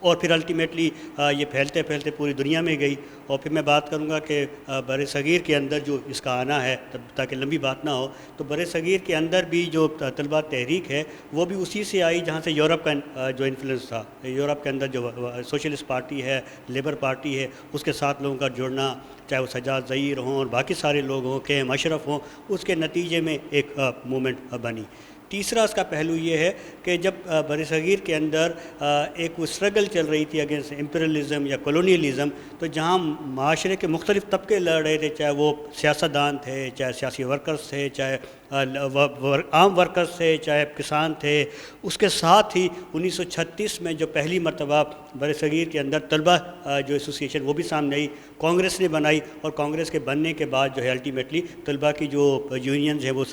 اور پھر الٹیمیٹلی یہ پھیلتے پھیلتے پوری دنیا میں گئی. اور پھر میں بات کروں گا کہ بر صغیر کے اندر جو اس کا آنا ہے, تاکہ لمبی بات نہ ہو, تو بر صغیر کے اندر بھی جو طلبہ تحریک ہے وہ بھی اسی سے آئی جہاں سے یورپ کا جو انفلوئنس تھا. یورپ کے اندر جو سوشلسٹ پارٹی ہے, لیبر پارٹی ہے, اس کے ساتھ لوگوں کا جڑنا, چاہے وہ سجاد ظہیر ہوں اور باقی سارے لوگ ہوں, کے ایم اشرف ہوں, اس کے نتیجے میں ایک موومنٹ بنی. تیسرا اس کا پہلو یہ ہے کہ جب بر صغیر کے اندر ایک وہ اسٹرگل چل رہی تھی اگینسٹ امپیریلزم یا کولونیلزم, تو جہاں معاشرے کے مختلف طبقے لڑ رہے تھے, چاہے وہ سیاستدان تھے, چاہے سیاسی ورکرز تھے, چاہے عام ورکرز تھے, چاہے کسان تھے, اس کے ساتھ ہی 1936 میں جو پہلی مرتبہ بر صغیر کے اندر طلبہ جو ایسوسیشن وہ بھی سامنے آئی, کانگریس نے بنائی, اور کانگریس کے بننے کے بعد جو ہے الٹیمیٹلی طلبہ کی جو یونینز ہیں وہ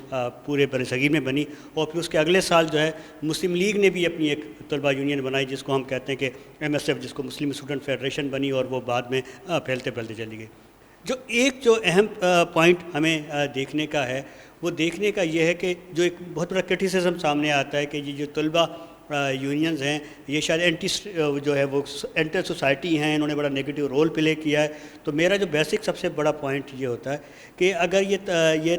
پورے بر صغیر میں بنی. اور پھر اس کے اگلے سال جو ہے مسلم لیگ نے بھی اپنی ایک طلبہ یونین بنائی, جس کو ہم کہتے ہیں کہ ایم ایس ایف, جس کو مسلم اسٹوڈنٹ فیڈریشن بنی, اور وہ بعد میں پھیلتے پھیلتے چلی گئی. جو اہم پوائنٹ ہمیں دیکھنے کا ہے, وہ دیکھنے کا یہ ہے کہ جو ایک بہت بڑا کرٹیسزم سامنے آتا ہے کہ یہ جو طلبہ یونینز ہیں یہ شاید جو ہے وہ اینٹی سوسائٹی ہیں, انہوں نے بڑا نیگیٹو رول پلے کیا ہے. تو میرا جو بیسک سب سے بڑا پوائنٹ یہ ہوتا ہے کہ اگر یہ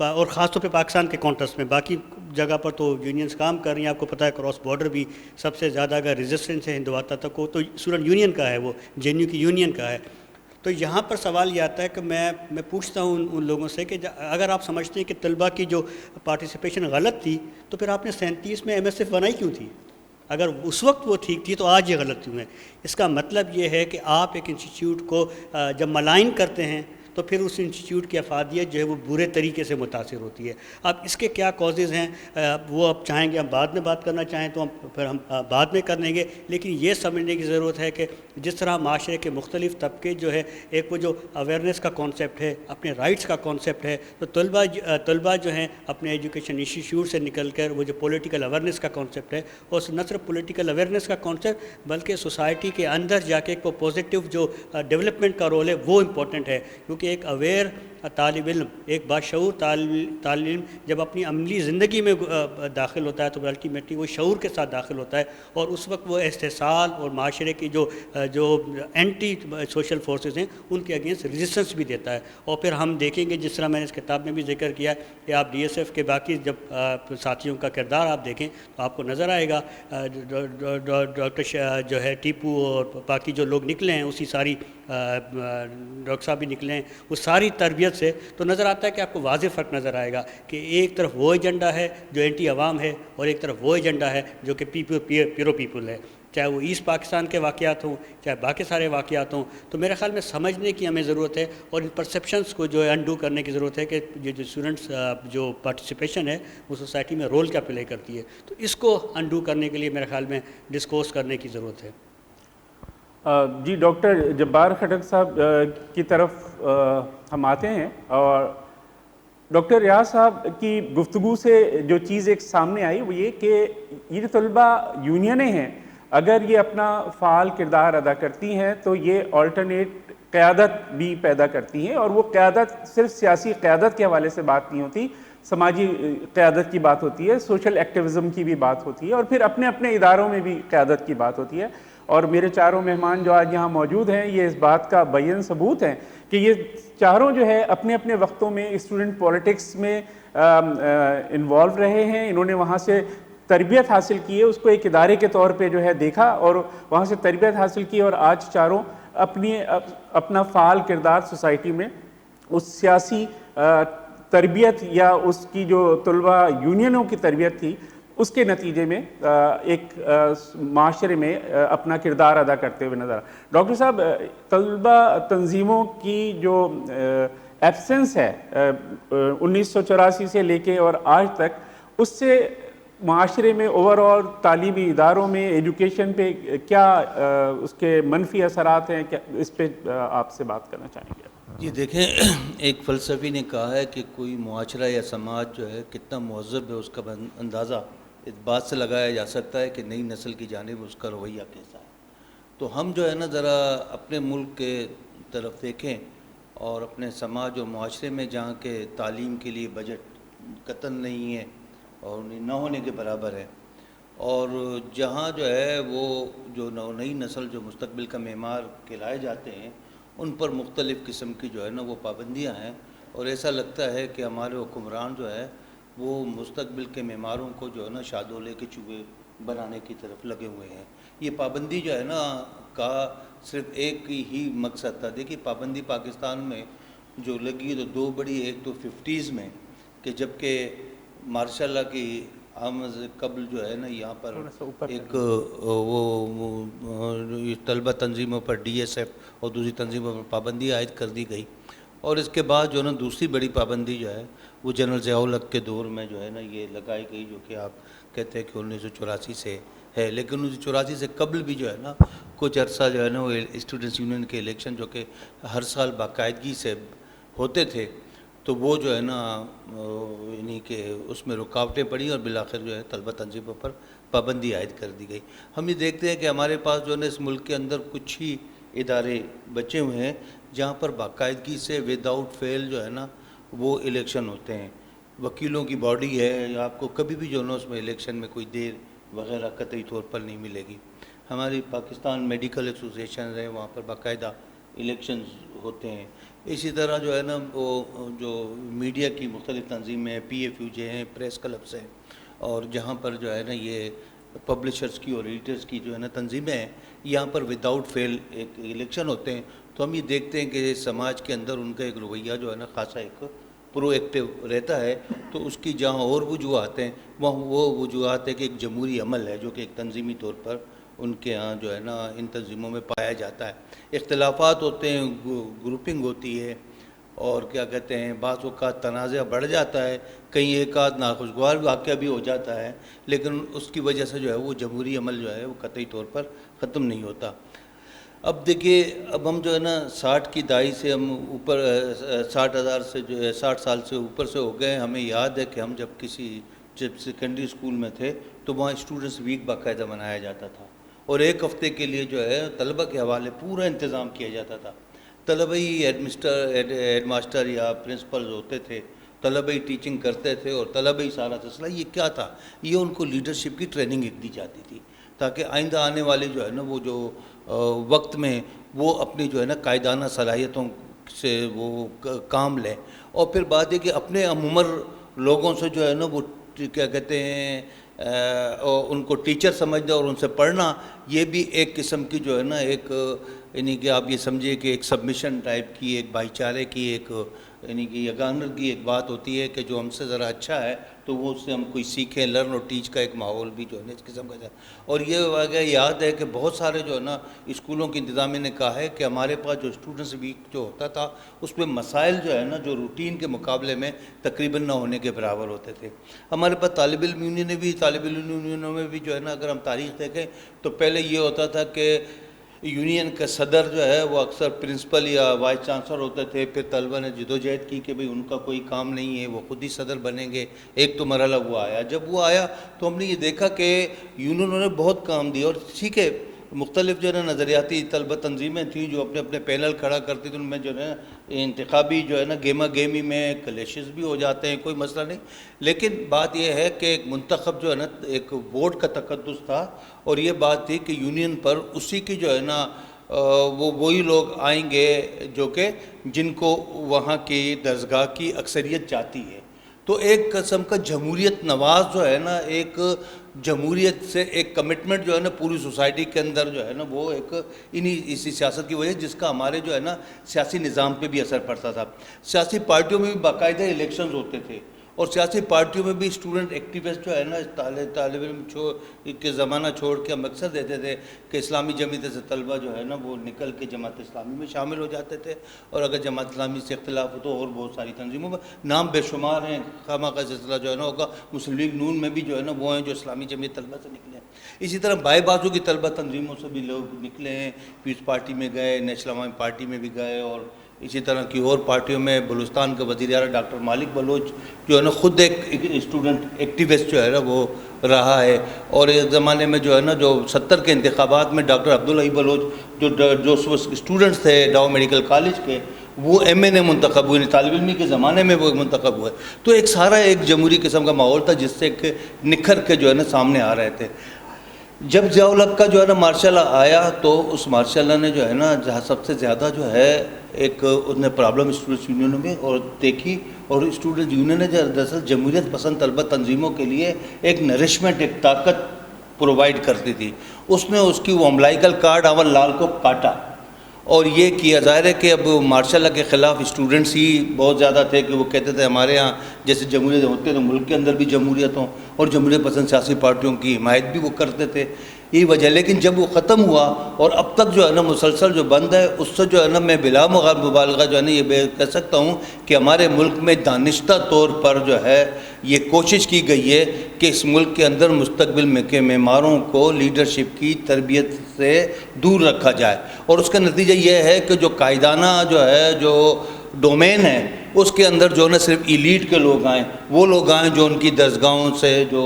اور خاص طور پہ پاکستان کے کانٹیکسٹ میں, باقی جگہ پر تو یونینز کام کر رہی ہیں, آپ کو پتہ ہے کراس بارڈر بھی سب سے زیادہ اگر ریزسٹنس ہے ہندواتہ تک ہو تو اسٹوڈنٹ یونین کا ہے, وہ جے این یو کی یونین کا ہے. تو یہاں پر سوال یہ آتا ہے کہ میں پوچھتا ہوں ان لوگوں سے کہ اگر آپ سمجھتے ہیں کہ طلبہ کی جو پارٹیسپیشن غلط تھی, تو پھر آپ نے 37 میں ایم ایس ایف بنائی کیوں تھی؟ اگر اس وقت وہ ٹھیک تھی تو آج یہ غلط کیوں ہے؟ اس کا مطلب یہ ہے کہ آپ ایک انسٹیٹیوٹ کو جب ملائن کرتے ہیں تو پھر اس انسٹیٹیوٹ کی افادیت جو ہے وہ برے طریقے سے متاثر ہوتی ہے. اب اس کے کیا کازز ہیں وہ آپ چاہیں گے ہم بعد میں بات کرنا چاہیں تو ہم بعد میں کر لیں گے, لیکن یہ سمجھنے کی ضرورت ہے کہ جس طرح معاشرے کے مختلف طبقے جو ہے, ایک وہ جو اویئرنیس کا کانسیپٹ ہے, اپنے رائٹس کا کانسیپٹ ہے, تو طلبہ جو ہیں اپنے ایجوکیشن انسٹیٹیوٹ سے نکل کر وہ جو پولیٹیکل اویئرنیس کا کانسیپٹ ہے, اور نہ صرف پولیٹیکل اویئرنیس کا کانسیپٹ بلکہ سوسائٹی کے اندر جا کے ایک پازیٹیو جو ڈیولپمنٹ کا رول ہے وہ امپورٹنٹ ہے. کیونکہ ایک اویئر طالب علم, ایک باشعور طالب علم جب اپنی عملی زندگی میں داخل ہوتا ہے تو الٹیمیٹلی وہ شعور کے ساتھ داخل ہوتا ہے, اور اس وقت وہ استحصال اور معاشرے کی جو اینٹی سوشل فورسز ہیں ان کے اگینسٹ ریزسٹنس بھی دیتا ہے. اور پھر ہم دیکھیں گے, جس طرح میں نے اس کتاب میں بھی ذکر کیا کہ آپ ڈی ایس ایف کے باقی جب ساتھیوں کا کردار آپ دیکھیں تو آپ کو نظر آئے گا, ڈاکٹر جو ہے ٹیپو اور باقی جو لوگ نکلے ہیں, اسی ساری ڈاکٹر صاحب بھی نکلے ہیں, اس ساری تربیت سے تو نظر آتا ہے کہ آپ کو واضح فرق نظر آئے گا کہ ایک طرف وہ ایجنڈا ہے جو اینٹی عوام ہے, اور ایک طرف وہ ایجنڈا ہے جو کہ پیرو پیپل ہے, چاہے وہ ایسٹ پاکستان کے واقعات ہوں, چاہے باقی سارے واقعات ہوں. تو میرے خیال میں سمجھنے کی ہمیں ضرورت ہے, اور ان پرسیپشنس کو جو ہے انڈو کرنے کی ضرورت ہے کہ یہ جو اسٹوڈنٹس جو پارٹیسپیشن ہے وہ سوسائٹی میں رول کیا پلے کرتی ہے. تو اس کو انڈو کرنے کے لیے میرے خیال میں ڈسکورس کرنے کی ضرورت ہے. جی ڈاکٹر جبار خٹک صاحب کی طرف ہم آتے ہیں, اور ڈاکٹر ریاض صاحب کی گفتگو سے جو چیز ایک سامنے آئی وہ یہ کہ یہ جو طلبہ یونینیں ہیں اگر یہ اپنا فعال کردار ادا کرتی ہیں تو یہ آلٹرنیٹ قیادت بھی پیدا کرتی ہیں, اور وہ قیادت صرف سیاسی قیادت کے حوالے سے بات نہیں ہوتی, سماجی قیادت کی بات ہوتی ہے, سوشل ایکٹیوزم کی بھی بات ہوتی ہے, اور پھر اپنے اپنے اداروں میں بھی قیادت کی بات ہوتی ہے. اور میرے چاروں مہمان جو آج یہاں موجود ہیں یہ اس بات کا بیان ثبوت ہیں کہ یہ چاروں جو ہے اپنے اپنے وقتوں میں اسٹوڈنٹ پولیٹکس میں انوالو رہے ہیں, انہوں نے وہاں سے تربیت حاصل کی ہے, اس کو ایک ادارے کے طور پہ جو ہے دیکھا اور وہاں سے تربیت حاصل کی, اور آج چاروں اپنا فعال کردار سوسائٹی میں اس سیاسی تربیت یا اس کی جو طلبہ یونینوں کی تربیت تھی اس کے نتیجے میں ایک معاشرے میں اپنا کردار ادا کرتے ہوئے نظر. ڈاکٹر صاحب, طلبہ تنظیموں کی جو ایبسنس ہے 1984 سے لے کے اور آج تک, اس سے معاشرے میں اوور آل تعلیمی اداروں میں ایجوکیشن پہ کیا اس کے منفی اثرات ہیں, کیا اس پہ آپ سے بات کرنا چاہیں گے؟ جی دیکھیں, ایک فلسفی نے کہا ہے کہ کوئی معاشرہ یا سماج جو ہے کتنا مہذب ہے اس کا اندازہ اس بات سے لگایا جا سکتا ہے کہ نئی نسل کی جانب اس کا رویہ کیسا ہے. تو ہم جو ہے نا ذرا اپنے ملک کے طرف دیکھیں اور اپنے سماج اور معاشرے میں جہاں کے تعلیم کے لیے بجٹ قطعاً نہیں ہے اور نہ ہونے کے برابر ہے, اور جہاں جو ہے وہ جو نئی نسل جو مستقبل کا معمار کہلائے جاتے ہیں ان پر مختلف قسم کی جو ہے نا وہ پابندیاں ہیں، اور ایسا لگتا ہے کہ ہمارے حکمران جو ہے وہ مستقبل کے معماروں کو جو ہے نا شادولے کے چوہے بنانے کی طرف لگے ہوئے ہیں۔ یہ پابندی جو ہے نا کا صرف ایک ہی مقصد تھا۔ دیکھیے پابندی پاکستان میں جو لگی تو دو بڑی، ایک تو 50s میں کہ جب کہ ماشاء اللہ کی آمد سے قبل جو ہے نا یہاں پر ایک وہ طلبہ تنظیموں پر DSF اور دوسری تنظیموں پر پابندی عائد کر دی گئی، اور اس کے بعد جو ہے نا دوسری بڑی پابندی جو ہے وہ جنرل ضیاء الحق کے دور میں جو ہے نا یہ لگائی گئی، جو کہ آپ کہتے ہیں کہ 1984 سے ہے، لیکن 1984 سے قبل بھی جو ہے نا کچھ عرصہ جو ہے نا وہ اسٹوڈنٹس یونین کے الیکشن جو کہ ہر سال باقاعدگی سے ہوتے تھے، تو وہ جو ہے نا یعنی کہ اس میں رکاوٹیں پڑی اور بالآخر جو ہے طلبہ تنظیموں پر پابندی عائد کر دی گئی۔ ہم یہ دیکھتے ہیں کہ ہمارے پاس جو ہے نا اس ملک کے اندر کچھ ہی ادارے بچے ہوئے ہیں جہاں پر باقاعدگی سے وداؤٹ فیل جو ہے نا وہ الیکشن ہوتے ہیں۔ وکیلوں کی باڈی ہے، آپ کو کبھی بھی جو ہے نا اس میں الیکشن میں کوئی دیر وغیرہ قطعی طور پر نہیں ملے گی۔ ہماری پاکستان میڈیکل ایسوسیشنز ہیں، وہاں پر باقاعدہ الیکشنز ہوتے ہیں۔ اسی طرح جو ہے نا وہ جو میڈیا کی مختلف تنظیمیں PFUJ ہیں، پریس کلبس ہیں، اور جہاں پر جو ہے نا یہ پبلشرز کی اور ایڈیٹرز کی جو ہے نا تنظیمیں ہیں، یہاں پر وداؤٹ فیل ایک الیکشن ہوتے ہیں۔ تو ہم یہ دیکھتے ہیں کہ سماج کے اندر ان کا ایک رویہ جو ہے نا خاصا ایک پرو ایکٹیو رہتا ہے۔ تو اس کی جہاں اور وجوہات ہیں وہاں وہ وجوہات ہے کہ ایک جمہوری عمل ہے جو کہ ایک تنظیمی طور پر ان کے ہاں جو ہے نا ان تنظیموں میں پایا جاتا ہے۔ اختلافات ہوتے ہیں، گروپنگ ہوتی ہے، اور کیا کہتے ہیں بعض اوقات تنازع بڑھ جاتا ہے، کہیں ایک آدھ ناخوشگوار واقعہ بھی ہو جاتا ہے، لیکن اس کی وجہ سے جو ہے وہ جمہوری عمل جو ہے وہ قطعی طور پر ختم نہیں ہوتا۔ اب دیکھیے اب ہم جو ہے نا 60 کی دہائی سے ہم اوپر 60,000 سے جو ہے 60 سال سے اوپر سے ہو گئے۔ ہمیں یاد ہے کہ ہم جب سیکنڈری اسکول میں تھے تو وہاں اسٹوڈنٹس ویک باقاعدہ منایا جاتا تھا، اور ایک ہفتے کے لیے جو ہے طلبہ کے حوالے پورا انتظام کیا جاتا تھا۔ طلبہ ہی ہیڈ ماسٹر یا پرنسپلز ہوتے تھے، طلبہ ہی ٹیچنگ کرتے تھے، اور طلبہ ہی سارا سلسلہ۔ یہ کیا تھا؟ یہ ان کو لیڈرشپ کی ٹریننگ دی جاتی تھی تاکہ آئندہ آنے والے جو ہے نا وہ جو وقت میں وہ اپنی جو ہے نا قائدانہ صلاحیتوں سے وہ کام لیں، اور پھر بات یہ کہ اپنے ہم عمر لوگوں سے جو ہے نا وہ کیا کہتے ہیں ان کو ٹیچر سمجھنا اور ان سے پڑھنا، یہ بھی ایک قسم کی جو ہے نا ایک یعنی کہ آپ یہ سمجھے کہ ایک سبمیشن ٹائپ کی، ایک بھائی چارے کی، ایک یعنی کہ یگانگی کی ایک بات ہوتی ہے کہ جو ہم سے ذرا اچھا ہے تو وہ اس سے ہم کوئی سیکھیں، لرن اور ٹیچ کا ایک ماحول بھی جو ہے نا اس قسم کا ہے۔ اور یہ واقعہ یاد ہے کہ بہت سارے جو ہے نا اسکولوں کی انتظامیہ نے کہا ہے کہ ہمارے پاس جو اسٹوڈنٹس ویک جو ہوتا تھا اس میں مسائل جو ہے نا جو روٹین کے مقابلے میں تقریباً نہ ہونے کے برابر ہوتے تھے۔ ہمارے پاس طالب علم یونینوں میں بھی جو ہے نا اگر ہم تاریخ دیکھیں تو پہلے یہ ہوتا تھا کہ یونین کا صدر جو ہے وہ اکثر پرنسپل یا وائس چانسلر ہوتے تھے، پھر طلبہ نے جدوجہد کی کہ بھئی ان کا کوئی کام نہیں ہے، وہ خود ہی صدر بنیں گے۔ ایک تو مرحلہ وہ آیا، جب وہ آیا تو ہم نے یہ دیکھا کہ یونینوں نے بہت کام دیا، اور ٹھیک ہے مختلف جو ہے نا نظریاتی طلبہ تنظیمیں تھیں جو اپنے اپنے پینل کھڑا کرتی تھیں، ان میں جو ہے نا انتخابی جو ہے نا گیما گیمی میں کلیشز بھی ہو جاتے ہیں، کوئی مسئلہ نہیں، لیکن بات یہ ہے کہ ایک منتخب جو ہے نا ایک ووٹ کا تقدس تھا، اور یہ بات تھی کہ یونین پر اسی کی جو ہے نا وہی لوگ آئیں گے جو کہ جن کو وہاں کی درسگاہ کی اکثریت چاہتی ہے۔ تو ایک قسم کا جمہوریت نواز جو ہے نا ایک جمہوریت سے ایک کمٹمنٹ جو ہے نا پوری سوسائٹی کے اندر جو ہے نا وہ ایک اسی سیاست کی وجہ جس کا ہمارے جو ہے نا سیاسی نظام پہ بھی اثر پڑتا تھا۔ سیاسی پارٹیوں میں بھی باقاعدہ الیکشنز ہوتے تھے، اور سیاسی پارٹیوں میں بھی اسٹوڈنٹ ایکٹیوسٹ جو ہے نا طالب علم کے زمانہ چھوڑ کے ہم اکثر دیتے تھے کہ اسلامی جمعیت سے طلبہ جو ہے نا وہ نکل کے جماعت اسلامی میں شامل ہو جاتے تھے، اور اگر جماعت اسلامی سے اختلاف ہو تو اور بہت ساری تنظیموں میں نام بے شمار ہیں، خامہ کا سلسلہ جو ہے نا ہوگا، مسلم لیگ نون میں بھی جو ہے نا وہ ہیں جو اسلامی جمعیت طلبہ سے نکلے ہیں۔ اسی طرح بائیں بازو کی طلبہ تنظیموں سے بھی لوگ نکلے ہیں، پیپلز پارٹی میں گئے، نیشنل عوامی پارٹی میں بھی گئے، اور اسی طرح کی اور پارٹیوں میں بلوچستان کا وزیر اعلیٰ ڈاکٹر مالک بلوچ جو ہے نا خود ایک اسٹوڈنٹ ایکٹیوسٹ جو ہے نا وہ رہا ہے، اور ایک زمانے میں جو ہے نا جو 70 کے انتخابات میں ڈاکٹر عبداللہ بلوچ جو اسٹوڈنٹس تھے ڈاؤ میڈیکل کالج کے، وہ MA منتخب ہوئے, طالب علمی کے زمانے میں وہ منتخب ہوئے. تو ایک سارا ایک جمہوری قسم کا ماحول تھا جس سے ایک نکھر کے جو ہے نا سامنے آ رہے تھے. جب ضیاء الحق کا جو ہے نا مارشاء اللہ آیا تو اس مارشاء اللہ نے جو ہے نا سب سے زیادہ جو ہے ایک اس نے پرابلم اسٹوڈنٹس یونینوں میں اور دیکھی, اور اسٹوڈنٹ یونین نے دراصل جمہوریت پسند طلبہ تنظیموں کے لیے ایک نرشمنٹ, ایک طاقت پرووائڈ کرتی تھی. اس نے اس کی وہ امبلائکل کارڈ اول لال کو کاٹا اور یہ کیا. ظاہر ہے کہ اب مارشاء اللہ کے خلاف اسٹوڈنٹس ہی بہت زیادہ تھے کہ وہ کہتے تھے ہمارے ہاں جیسے جمہوریت ہوتے تو ملک کے اندر بھی جمہوریت ہوں, اور جمہوریت پسند سیاسی پارٹیوں کی حمایت بھی وہ کرتے تھے, یہی وجہ. لیکن جب وہ ختم ہوا اور اب تک جو ہے نا مسلسل جو بند ہے, اس سے جو ہے نا میں بلا مبالغہ جو ہے نا یہ کہہ سکتا ہوں کہ ہمارے ملک میں دانشتہ طور پر جو ہے یہ کوشش کی گئی ہے کہ اس ملک کے اندر مستقبل میں کے معماروں کو لیڈرشپ کی تربیت سے دور رکھا جائے, اور اس کا نتیجہ یہ ہے کہ جو قائدانہ جو ہے جو ڈومین ہے اس کے اندر جو ہے نا صرف ایلیٹ کے لوگ آئیں, وہ لوگ آئیں جو ان کی درسگاہوں سے جو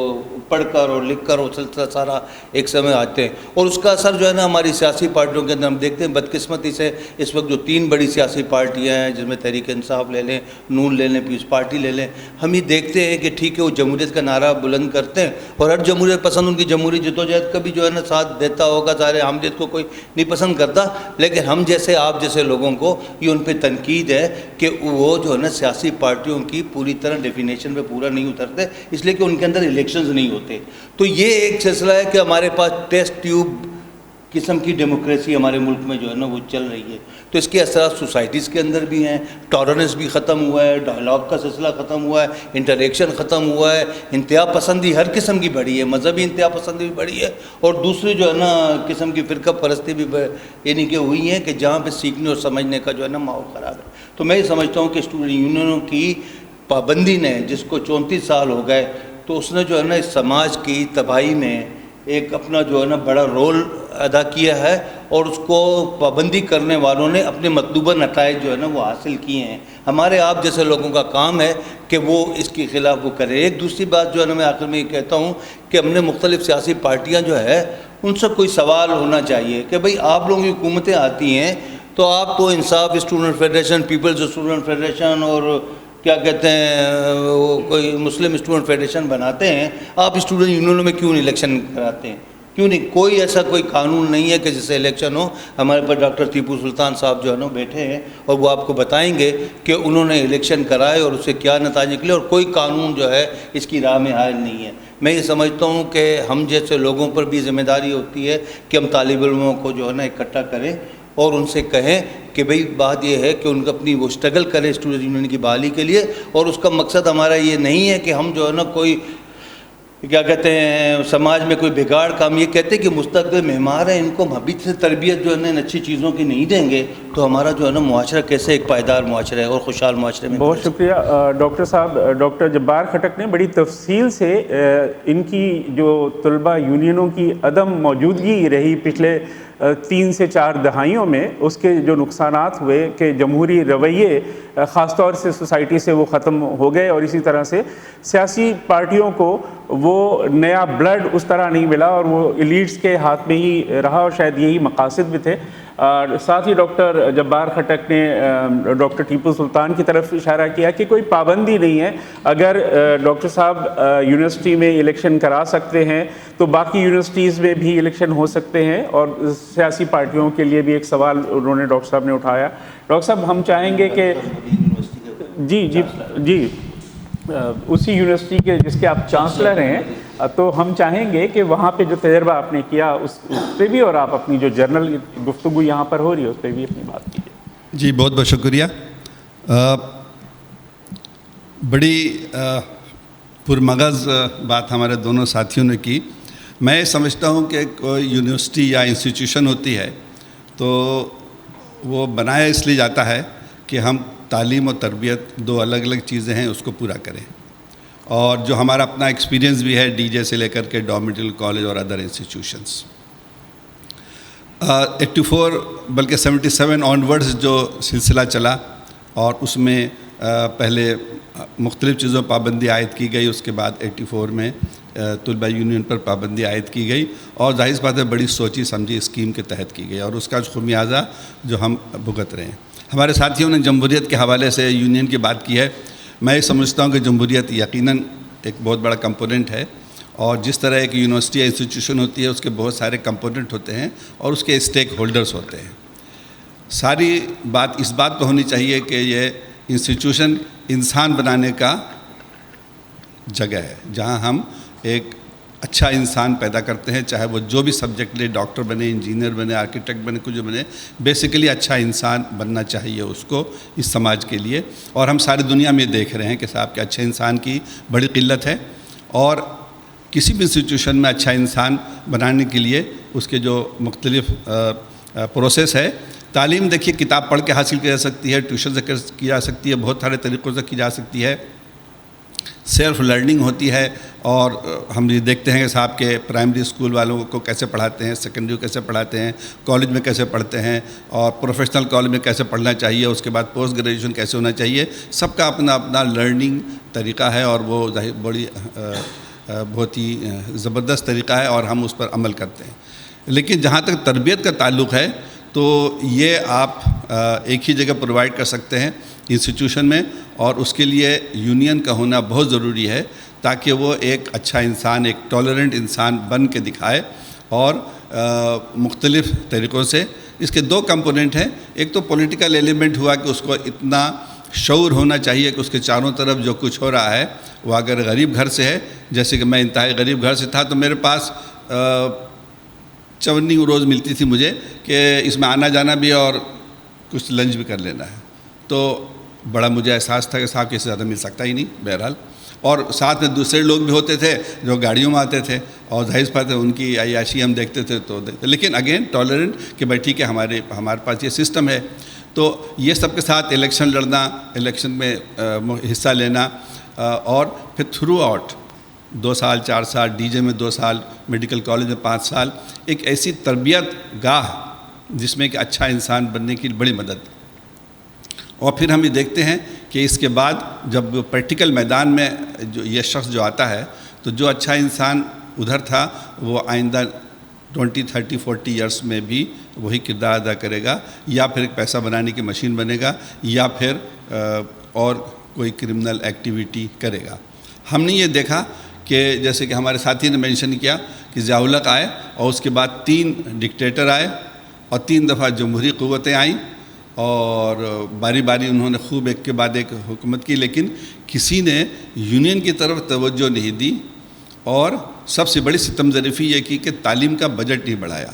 پڑھ کر اور لکھ کر وہ سلسلہ سارا ایک سمے آتے ہیں. اور اس کا اثر جو ہے نا ہماری سیاسی پارٹیوں کے اندر ہم دیکھتے ہیں. بدقسمتی سے اس وقت جو 3 بڑی سیاسی پارٹیاں ہیں جس میں تحریک انصاف لے لیں, نون لے لیں, پیپلز پارٹی لے لیں, ہم یہ دیکھتے ہیں کہ ٹھیک ہے وہ جمہوریت کا نعرہ بلند کرتے ہیں اور ہر جمہوریت پسند ان کی جمہوری جدوجہد کا بھی جو ہے نا ساتھ دیتا ہوگا. ظاہر حامدیت کو کوئی نہیں پسند کرتا, لیکن ہم جیسے آپ جیسے لوگوں کو یہ ان پہ تنقید ہے کہ وہ جو ہے نا سیاسی پارٹیوں کی پوری طرح ڈیفینیشن پہ پورا نہیں اترتے, اس لیے کہ ان کے اندر الیکشنز نہیں ہوتے. تو یہ ایک سلسلہ ہے کہ ہمارے پاس ٹیسٹ ٹیوب قسم کی ڈیموکریسی ہمارے ملک میں جو ہے نا وہ چل رہی ہے. تو اس کے اثرات سوسائٹیز کے اندر بھی ہیں. ٹالرنس بھی ختم ہوا ہے, ڈائلاگ کا سلسلہ ختم ہوا ہے, انٹریکشن ختم ہوا ہے, انتہا پسندی ہر قسم کی بڑھی ہے, مذہبی انتہا پسندی بھی بڑھی ہے, اور دوسری جو ہے نا قسم کی فرقہ پرستی بھی یعنی کہ ہوئی ہیں کہ جہاں پہ سیکھنے اور سمجھنے کا جو ہے نا ماحول خراب ہے. تو میں یہ سمجھتا ہوں کہ اسٹوڈنٹ یونینوں کی پابندی نے, جس کو 34 سال ہو گئے, تو اس نے جو ہے نا اس سماج کی تباہی میں ایک اپنا جو ہے نا بڑا رول ادا کیا ہے, اور اس کو پابندی کرنے والوں نے اپنے مطلوبہ نتائج جو ہے نا وہ حاصل کیے ہیں. ہمارے آپ جیسے لوگوں کا کام ہے کہ وہ اس کے خلاف وہ کرے. ایک دوسری بات جو ہے نا میں آخر میں یہ کہتا ہوں کہ ہم نے مختلف سیاسی پارٹیاں جو ہے ان سے کوئی سوال ہونا چاہیے کہ بھئی آپ لوگوں کی حکومتیں آتی ہیں تو آپ تو Insaf student federation, people's student federation اور کیا کہتے ہیں وہ کوئی مسلم اسٹوڈنٹ فیڈریشن بناتے ہیں, آپ اسٹوڈنٹ یونینوں میں کیوں نہیں الیکشن کراتے ہیں؟ کیوں نہیں؟ کوئی ایسا کوئی قانون نہیں ہے کہ جس سے الیکشن ہو. ہمارے پاس ڈاکٹر ٹیپو سلطان صاحب جو ہے نا بیٹھے ہیں اور وہ آپ کو بتائیں گے کہ انہوں نے الیکشن کرائے اور اس سے کیا نتائج نکلے, اور کوئی قانون جو ہے اس کی راہ میں حائل نہیں ہے. میں یہ سمجھتا ہوں کہ ہم جیسے لوگوں پر بھی ذمہ داری ہوتی ہے کہ ہم طالب علموں کو جو ہے نا اکٹھا کریں اور ان سے کہیں کہ بھئی بات یہ ہے کہ ان کو اپنی وہ اسٹرگل کریں اسٹوڈنٹ یونین کی بحالی کے لیے, اور اس کا مقصد ہمارا یہ نہیں ہے کہ ہم جو ہے نا کوئی کیا کہتے ہیں سماج میں کوئی بگاڑ کام. یہ کہتے ہیں کہ مستقبل معمار ہیں, ان کو ہم ابھی سے تربیت جو ہے نا اچھی چیزوں کی نہیں دیں گے تو ہمارا جو ہے نا معاشرہ کیسے ایک پائیدار معاشرہ ہے اور خوشحال معاشرے میں. بہت شکریہ ڈاکٹر صاحب. ڈاکٹر جبار کھٹک نے بڑی تفصیل سے ان کی جو طلبہ یونینوں کی عدم موجودگی رہی پچھلے 3 سے 4 دہائیوں میں, اس کے جو نقصانات ہوئے کہ جمہوری رویے خاص طور سے سوسائٹی سے وہ ختم ہو گئے, اور اسی طرح سے سیاسی پارٹیوں کو وہ نیا بلڈ اس طرح نہیں ملا اور وہ ایلیٹس کے ہاتھ میں ہی رہا, اور شاید یہی مقاصد بھی تھے. ساتھ ہی ڈاکٹر جبار کھٹک نے ڈاکٹر ٹیپو سلطان کی طرف اشارہ کیا کہ کوئی پابندی نہیں ہے. اگر ڈاکٹر صاحب یونیورسٹی میں الیکشن کرا سکتے ہیں تو باقی یونیورسٹیز میں بھی الیکشن ہو سکتے ہیں, اور سیاسی پارٹیوں کے لیے بھی ایک سوال انہوں نے ڈاکٹر صاحب نے اٹھایا. ڈاکٹر صاحب ہم چاہیں گے کہ جی اسی یونیورسٹی کے جس کے آپ چانسلر ہیں, تو ہم چاہیں گے کہ وہاں پہ جو تجربہ آپ نے کیا اس پہ بھی, اور آپ اپنی جو جرنل گفتگو یہاں پر ہو رہی ہے اس پہ بھی اپنی بات کیجیے. جی بہت بہت شکریہ. بڑی پرمغز بات ہمارے دونوں ساتھیوں نے کی. میں سمجھتا ہوں کہ کوئی یونیورسٹی یا انسٹیٹیوشن ہوتی ہے تو وہ بنایا اس لیے جاتا ہے کہ ہم تعلیم و تربیت 2 الگ الگ چیزیں ہیں اس کو پورا کریں. اور جو ہمارا اپنا ایکسپیرینس بھی ہے ڈی جے سے لے کر کے ڈومیٹل کالج اور ادر انسٹیٹیوشنس, 84 بلکہ 77 آنورڈز جو سلسلہ چلا, اور اس میں پہلے مختلف چیزوں پابندی عائد کی گئی, اس کے بعد 84 میں طلبہ یونین پر پابندی عائد کی گئی, اور ظاہر بات ہے بڑی سوچی سمجھی اسکیم کے تحت کی گئی, اور اس کا خمیازہ جو ہم بھگت رہے ہیں. ہمارے ساتھیوں نے جمہوریت کے حوالے سے یونین کی بات کی ہے. میں یہ سمجھتا ہوں کہ جمہوریت یقیناً ایک بہت بڑا کمپوننٹ ہے, اور جس طرح ایک یونیورسٹی یا انسٹیٹیوشن ہوتی ہے اس کے بہت سارے کمپوننٹ ہوتے ہیں اور اس کے اسٹیک ہولڈرز ہوتے ہیں. ساری بات اس بات پہ ہونی چاہیے کہ یہ انسٹیٹیوشن انسان بنانے کا جگہ ہے, جہاں ہم ایک اچھا انسان پیدا کرتے ہیں, چاہے وہ جو بھی سبجیکٹ لے, ڈاکٹر بنے, انجینئر بنے, آرکیٹیکٹ بنے, کچھ بنے, بیسیکلی اچھا انسان بننا چاہیے اس کو اس سماج کے لیے. اور ہم ساری دنیا میں دیکھ رہے ہیں کہ صاحب کہ اچھے انسان کی بڑی قلت ہے, اور کسی بھی انسٹیٹیوشن میں اچھا انسان بنانے کے لیے اس کے جو مختلف پروسیس ہے. تعلیم دیکھیے کتاب پڑھ کے حاصل کی جا سکتی ہے, ٹیوشن سے کی جا سکتی ہے, بہت سارے طریقوں سے کی جا سکتی ہے, سیلف لرننگ ہوتی ہے. اور ہم یہ دیکھتے ہیں کہ صاحب کے پرائمری اسکول والوں کو کیسے پڑھاتے ہیں, سیکنڈری کو کیسے پڑھاتے ہیں, کالج میں کیسے پڑھتے ہیں, اور پروفیشنل کالج میں کیسے پڑھنا چاہیے, اس کے بعد پوسٹ گریجویشن کیسے ہونا چاہیے. سب کا اپنا اپنا لرننگ طریقہ ہے, اور وہ بہت ہی زبردست طریقہ ہے, اور ہم اس پر عمل کرتے ہیں. لیکن جہاں تک تربیت کا تعلق ہے تو یہ آپ ایک ہی جگہ پرووائڈ کر سکتے ہیں انسٹیٹیوشن میں, اور اس کے لیے یونین کا ہونا بہت ضروری ہے تاکہ وہ ایک اچھا انسان, ایک ٹالرنٹ انسان بن کے دکھائے. اور مختلف طریقوں سے اس کے دو کمپوننٹ ہیں. ایک تو پولیٹیکل ایلیمنٹ ہوا کہ اس کو اتنا شعور ہونا چاہیے کہ اس کے چاروں طرف جو کچھ ہو رہا ہے, وہ اگر غریب گھر سے ہے, جیسے کہ میں انتہائی غریب گھر سے تھا, تو میرے پاس چونی روز ملتی تھی مجھے کہ اس میں آنا جانا بھی اور کچھ لنچ بھی کر لینا ہے. تو بڑا مجھے احساس تھا کہ صاحب کہ زیادہ مل سکتا ہی نہیں بہرحال. اور ساتھ میں دوسرے لوگ بھی ہوتے تھے جو گاڑیوں میں آتے تھے, اور ظاہر بات ہے ان کی عیاشی ہم دیکھتے تھے. تو لیکن اگین ٹالرنٹ کہ بھائی ٹھیک ہے, ہمارے پاس یہ سسٹم ہے. تو یہ سب کے ساتھ الیکشن لڑنا, الیکشن میں حصہ لینا, اور پھر تھرو آؤٹ 2 سال 4 سال, ڈی جے میں 2 سال, میڈیکل کالج میں 5 سال, ایک ایسی تربیت گاہ جس میں ایک اچھا انسان بننے کی بڑی مدد. اور پھر ہم یہ دیکھتے ہیں کہ اس کے بعد جب پریکٹیکل میدان میں جو یہ شخص جو آتا ہے, تو جو اچھا انسان ادھر تھا وہ آئندہ 20 30 40 ایئرس میں بھی وہی کردار ادا کرے گا, یا پھر ایک پیسہ بنانے کی مشین بنے گا, یا پھر اور کوئی کرمنل ایکٹیویٹی کرے گا. ہم نے یہ دیکھا کہ جیسے کہ ہمارے ساتھی نے مینشن کیا کہ ضیاء الحق آئے, اور اس کے بعد 3 ڈکٹیٹر آئے, اور 3 دفعہ جمہوری قوتیں آئیں, اور باری باری انہوں نے خوب ایک کے بعد ایک حکومت کی, لیکن کسی نے یونین کی طرف توجہ نہیں دی. اور سب سے بڑی ستم ظریفی یہ کی کہ تعلیم کا بجٹ نہیں بڑھایا.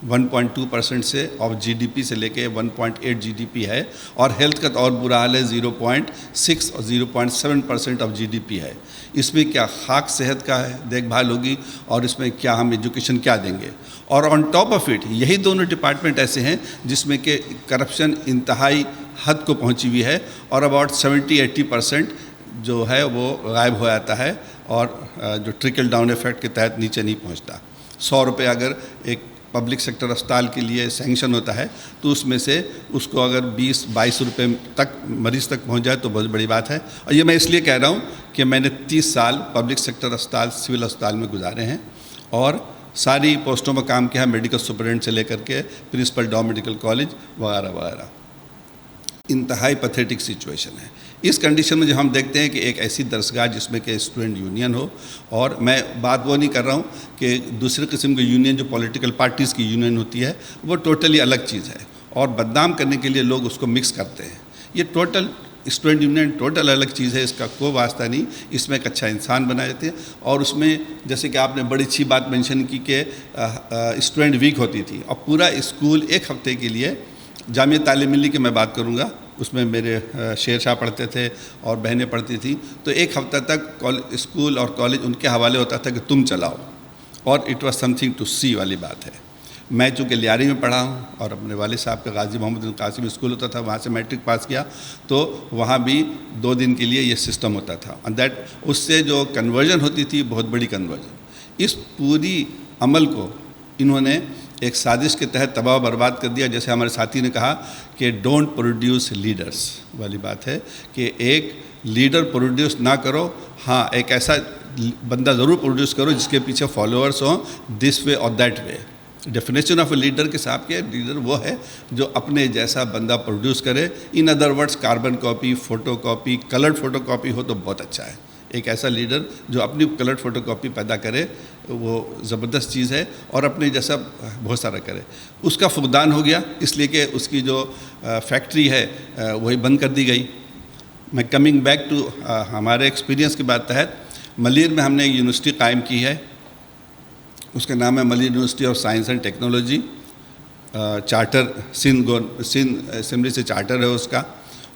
1.2% سے آف جی ڈی پی سے لے کے 1.8 جی ڈی پی ہے, اور ہیلتھ کا تو اور برا حال ہے, 0.6 اور 0.7% آف جی ڈی پی ہے. اس میں کیا خاک صحت کا دیکھ بھال ہوگی, اور اس میں کیا ہم ایجوکیشن کیا دیں گے. اور آن ٹاپ آف اٹ یہی دونوں ڈپارٹمنٹ ایسے ہیں جس میں کہ کرپشن انتہائی حد کو پہنچی ہوئی ہے, اور اباؤٹ 70-80% جو ہے وہ غائب ہو جاتا ہے, اور جو ٹرکل ڈاؤن ایفیکٹ کے تحت نیچے نہیں پہنچتا. 100 روپے اگر ایک پبلک سیکٹر اسپتال کے لیے سینکشن ہوتا ہے, تو اس میں سے اس کو اگر 20-22 روپے تک مریض تک پہنچ جائے تو بہت بڑی بات ہے. اور یہ میں اس لیے کہہ رہا ہوں کہ میں نے 30 سال پبلک سیکٹر اسپتال, سول اسپتال میں گزارے ہیں, اور ساری پوسٹوں پر کام کیا ہے, میڈیکل سپرنٹینڈنٹ سے لے کر کے پرنسپل ڈاؤن میڈیکل کالج وغیرہ وغیرہ. انتہائی پیتھیٹک سچویشن ہے. اس کنڈیشن میں جو ہم دیکھتے ہیں کہ ایک ایسی درسگاہ جس میں کہ اسٹوڈنٹ یونین ہو, اور میں بات وہ نہیں کر رہا ہوں کہ دوسرے قسم کی یونین جو پولیٹیکل پارٹیز کی یونین ہوتی ہے وہ ٹوٹلی الگ چیز ہے, اور بدنام کرنے کے لیے لوگ اس کو مکس کرتے ہیں. یہ ٹوٹل اسٹوڈنٹ یونین ٹوٹل الگ چیز ہے, اس کا کوئی واسطہ نہیں. اس میں ایک اچھا انسان بنائے جاتے ہیں, اور اس میں جیسے کہ آپ نے بڑی اچھی بات مینشن کی کہ اسٹوڈنٹ ویک ہوتی تھی, اور پورا اسکول ایک ہفتے کے لیے, جامعہ تعلیم ملی کی میں بات کروں گا, اس میں میرے شیر شاہ پڑھتے تھے اور بہنیں پڑھتی تھیں, تو ایک ہفتہ تک اسکول اور کالج ان کے حوالے ہوتا تھا کہ تم چلاؤ, اور it was something to see والی بات ہے. میں چونکہ لیاری میں پڑھا ہوں, اور اپنے والد صاحب کا غازی محمد بن قاسم اسکول ہوتا تھا, وہاں سے میٹرک پاس کیا, تو وہاں بھی 2 دن کے لیے یہ سسٹم ہوتا تھا, اور اس سے جو کنورژن ہوتی تھی بہت بڑی کنورژن. اس پوری عمل کو انہوں نے ایک سازش کے تحت تباہ و برباد کر دیا. جیسے ہمارے ساتھی نے کہا کہ ڈونٹ پروڈیوس لیڈرز والی بات ہے, کہ ایک لیڈر پروڈیوس نہ کرو, ہاں ایک ایسا بندہ ضرور پروڈیوس کرو جس کے پیچھے فالوورس ہوں, دس وے اور that way. Definition of a leader کے حساب کے لیڈر وہ ہے جو اپنے جیسا بندہ پروڈیوس کرے. In other words carbon copy, photo copy, coloured photo copy ہو تو بہت اچھا ہے. ایک ایسا لیڈر جو اپنی کلرڈ فوٹو کاپی پیدا کرے وہ زبردست چیز ہے, اور اپنے جیسا بہت سارا کرے. اس کا فقدان ہو گیا اس لیے کہ اس کی جو فیکٹری ہے وہی بند کر دی گئی. میں کمنگ بیک ٹو ہمارے ایکسپیرینس کی بات تحت ملیر میں ہم نے ایک یونیورسٹی قائم کی ہے. اس کا نام ہے Malir university of science and technology. Charter Sindh assembly سے چارٹر ہے اس کا,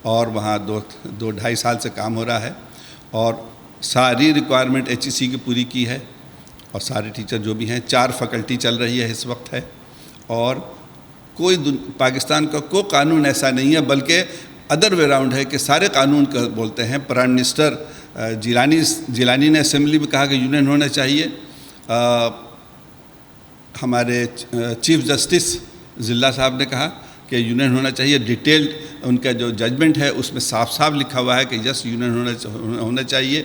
اور وہاں دو ڈھائی سال سے کام ہو رہا ہے, اور ساری ریکوائرمنٹ HEC کی پوری کی ہے, اور سارے ٹیچر جو بھی ہیں 4 فیکلٹی چل رہی ہے اس وقت ہے. اور کوئی پاکستان کا کوئی قانون ایسا نہیں ہے, بلکہ ادر وے راؤنڈ ہے کہ سارے قانون کا بولتے ہیں. پرائم منسٹر جیلانی نے اسمبلی میں کہا کہ یونین ہونا چاہیے. ہمارے چیف جسٹس ضلع صاحب نے کہا کہ یونین ہونا چاہیے. ڈیٹیلڈ ان کا جو ججمنٹ ہے اس میں صاف صاف لکھا ہوا ہے کہ یس یونین ہونا چاہیے.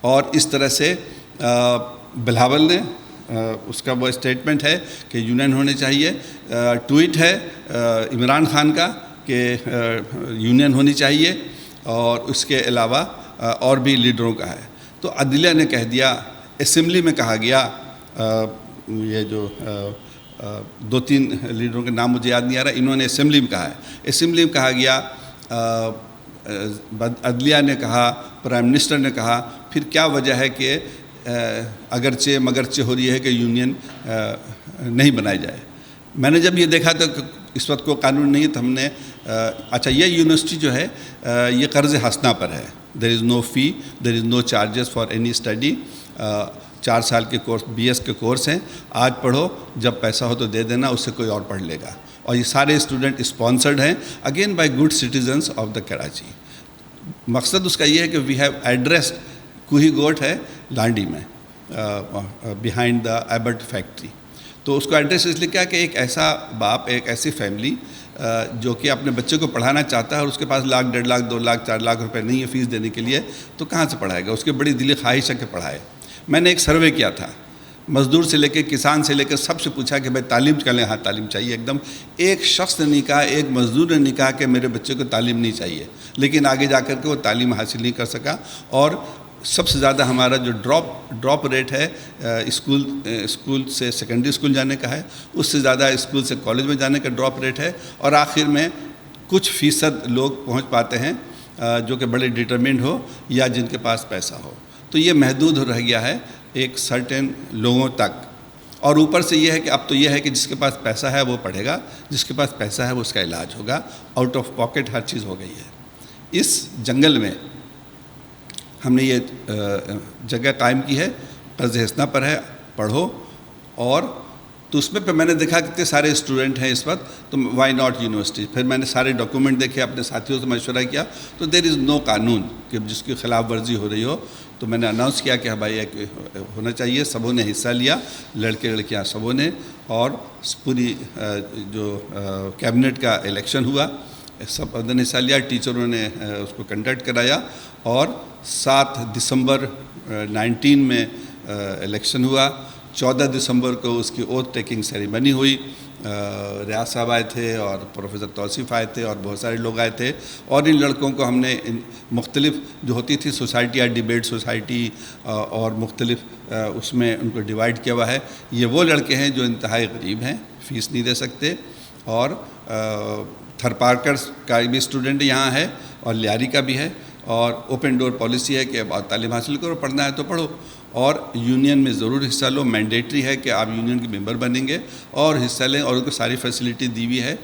اور اس طرح سے بلاول نے اس کا وہ اسٹیٹمنٹ ہے کہ یونین ہونے چاہیے. ٹویٹ ہے عمران خان کا کہ یونین ہونی چاہیے, اور اس کے علاوہ اور بھی لیڈروں کا ہے. تو عدلیہ نے کہہ دیا, اسمبلی میں کہا گیا, یہ جو 2-3 لیڈروں کے نام مجھے یاد نہیں آ رہا, انہوں نے اسمبلی میں کہا ہے. اسمبلی میں کہا گیا, عدلیہ نے کہا, پرائم منسٹر نے کہا. پھر کیا وجہ ہے کہ اگرچہ مگرچہ ہو رہی ہے کہ یونین نہیں بنائی جائے. میں نے جب یہ دیکھا تو اس وقت کوئی قانون نہیں ہے, تو ہم نے اچھا یہ یونیورسٹی جو ہے یہ قرض حسنہ پر ہے. دیر از نو فی, دیر is know charges for any study. 4 سال کے کورس BS کے کورس ہیں. آج پڑھو, جب پیسہ ہو تو دے دینا, اس سے کوئی اور پڑھ لے گا. اور یہ سارے اسٹوڈنٹ اسپانسرڈ ہیں again by good citizens of the Karachi. مقصد اس کا یہ ہے کہ وی ہیو ایڈریسڈ, کوہی گوٹ ہے لانڈی میں بیہائنڈ دا ایبٹ فیکٹری. تو اس کو ایڈریس اس لیے کیا کہ ایک ایسا باپ, ایک ایسی فیملی جو کہ اپنے بچے کو پڑھانا چاہتا ہے اور اس کے پاس 1 لاکھ, 1.5 لاکھ, 2 لاکھ, 4 لاکھ روپے نہیں ہے فیس دینے کے لیے, تو کہاں سے پڑھائے گا؟ اس کی بڑی دلی خواہش ہے کہ پڑھائے. میں نے ایک سروے کیا تھا, مزدور سے لے کے کسان سے لے کر سب سے پوچھا کہ بھائی تعلیم کا لیں. ہاں تعلیم چاہیے. ایک دم ایک شخص نے نہیں کہا, ایک مزدور نے نہیں کہا کہ میرے بچے کو تعلیم نہیں چاہیے. لیکن آگے جا کر کے وہ تعلیم حاصل نہیں کر سکا. اور سب سے زیادہ ہمارا جو ڈراپ ریٹ ہے اسکول سے سیکنڈری اسکول جانے کا ہے, اس سے زیادہ اسکول سے کالج میں جانے کا ڈراپ ریٹ ہے. اور آخر میں کچھ فیصد لوگ پہنچ پاتے ہیں جو کہ بڑے ڈٹرمنڈ ہو یا جن کے پاس پیسہ ہو. تو یہ محدود رہ گیا ہے ایک سرٹن لوگوں تک. اور اوپر سے یہ ہے کہ اب تو یہ ہے کہ جس کے پاس پیسہ ہے وہ پڑھے گا, جس کے پاس پیسہ ہے وہ اس کا علاج ہوگا. آؤٹ آف پاکٹ ہر چیز ہو گئی ہے. اس جنگل میں ہم نے یہ جگہ قائم کی ہے, قرض حسنہ پر ہے, پڑھو. اور تو اس میں میں نے دیکھا کہ اتنے سارے اسٹوڈنٹ ہیں اس وقت, تو وائی ناٹ یونیورسٹی. پھر میں نے سارے ڈاکومنٹ دیکھے, اپنے ساتھیوں سے مشورہ کیا, تو دیر از نو قانون کہ جس کی خلاف ورزی ہو رہی ہو. تو میں نے اناؤنس کیا کہ بھائی ایک ہونا چاہیے. سبوں نے حصہ لیا, لڑکے لڑکیاں سبوں نے. اور پوری جو کیبنٹ کا الیکشن ہوا, سب نے حصہ لیا. ٹیچروں نے اس کو کنڈکٹ کرایا, اور 7 دسمبر 19 میں الیکشن ہوا. 14 دسمبر کو اس کی اوتھ ٹیکنگ سیریمنی ہوئی. ریاض صاحب آئے تھے, اور پروفیسر توصیف آئے تھے, اور بہت سارے لوگ آئے تھے. اور ان لڑکوں کو ہم نے مختلف جو ہوتی تھی سوسائٹی یا ڈیبیٹ سوسائٹی, اور مختلف اس میں ان کو ڈیوائڈ کیا ہوا ہے. یہ وہ لڑکے ہیں جو انتہائی غریب ہیں, فیس نہیں دے سکتے. اور تھرپارکر کا بھی اسٹوڈنٹ یہاں ہے, اور لیاری کا بھی ہے. اور اوپن ڈور پالیسی ہے کہ اب تعلیم حاصل کرو, پڑھنا ہے تو پڑھو, اور یونین میں ضرور حصہ لو. مینڈیٹری ہے کہ آپ یونین کے ممبر بنیں گے اور حصہ لیں. اور ان کو ساری فیسلٹی دی ہوئی ہے.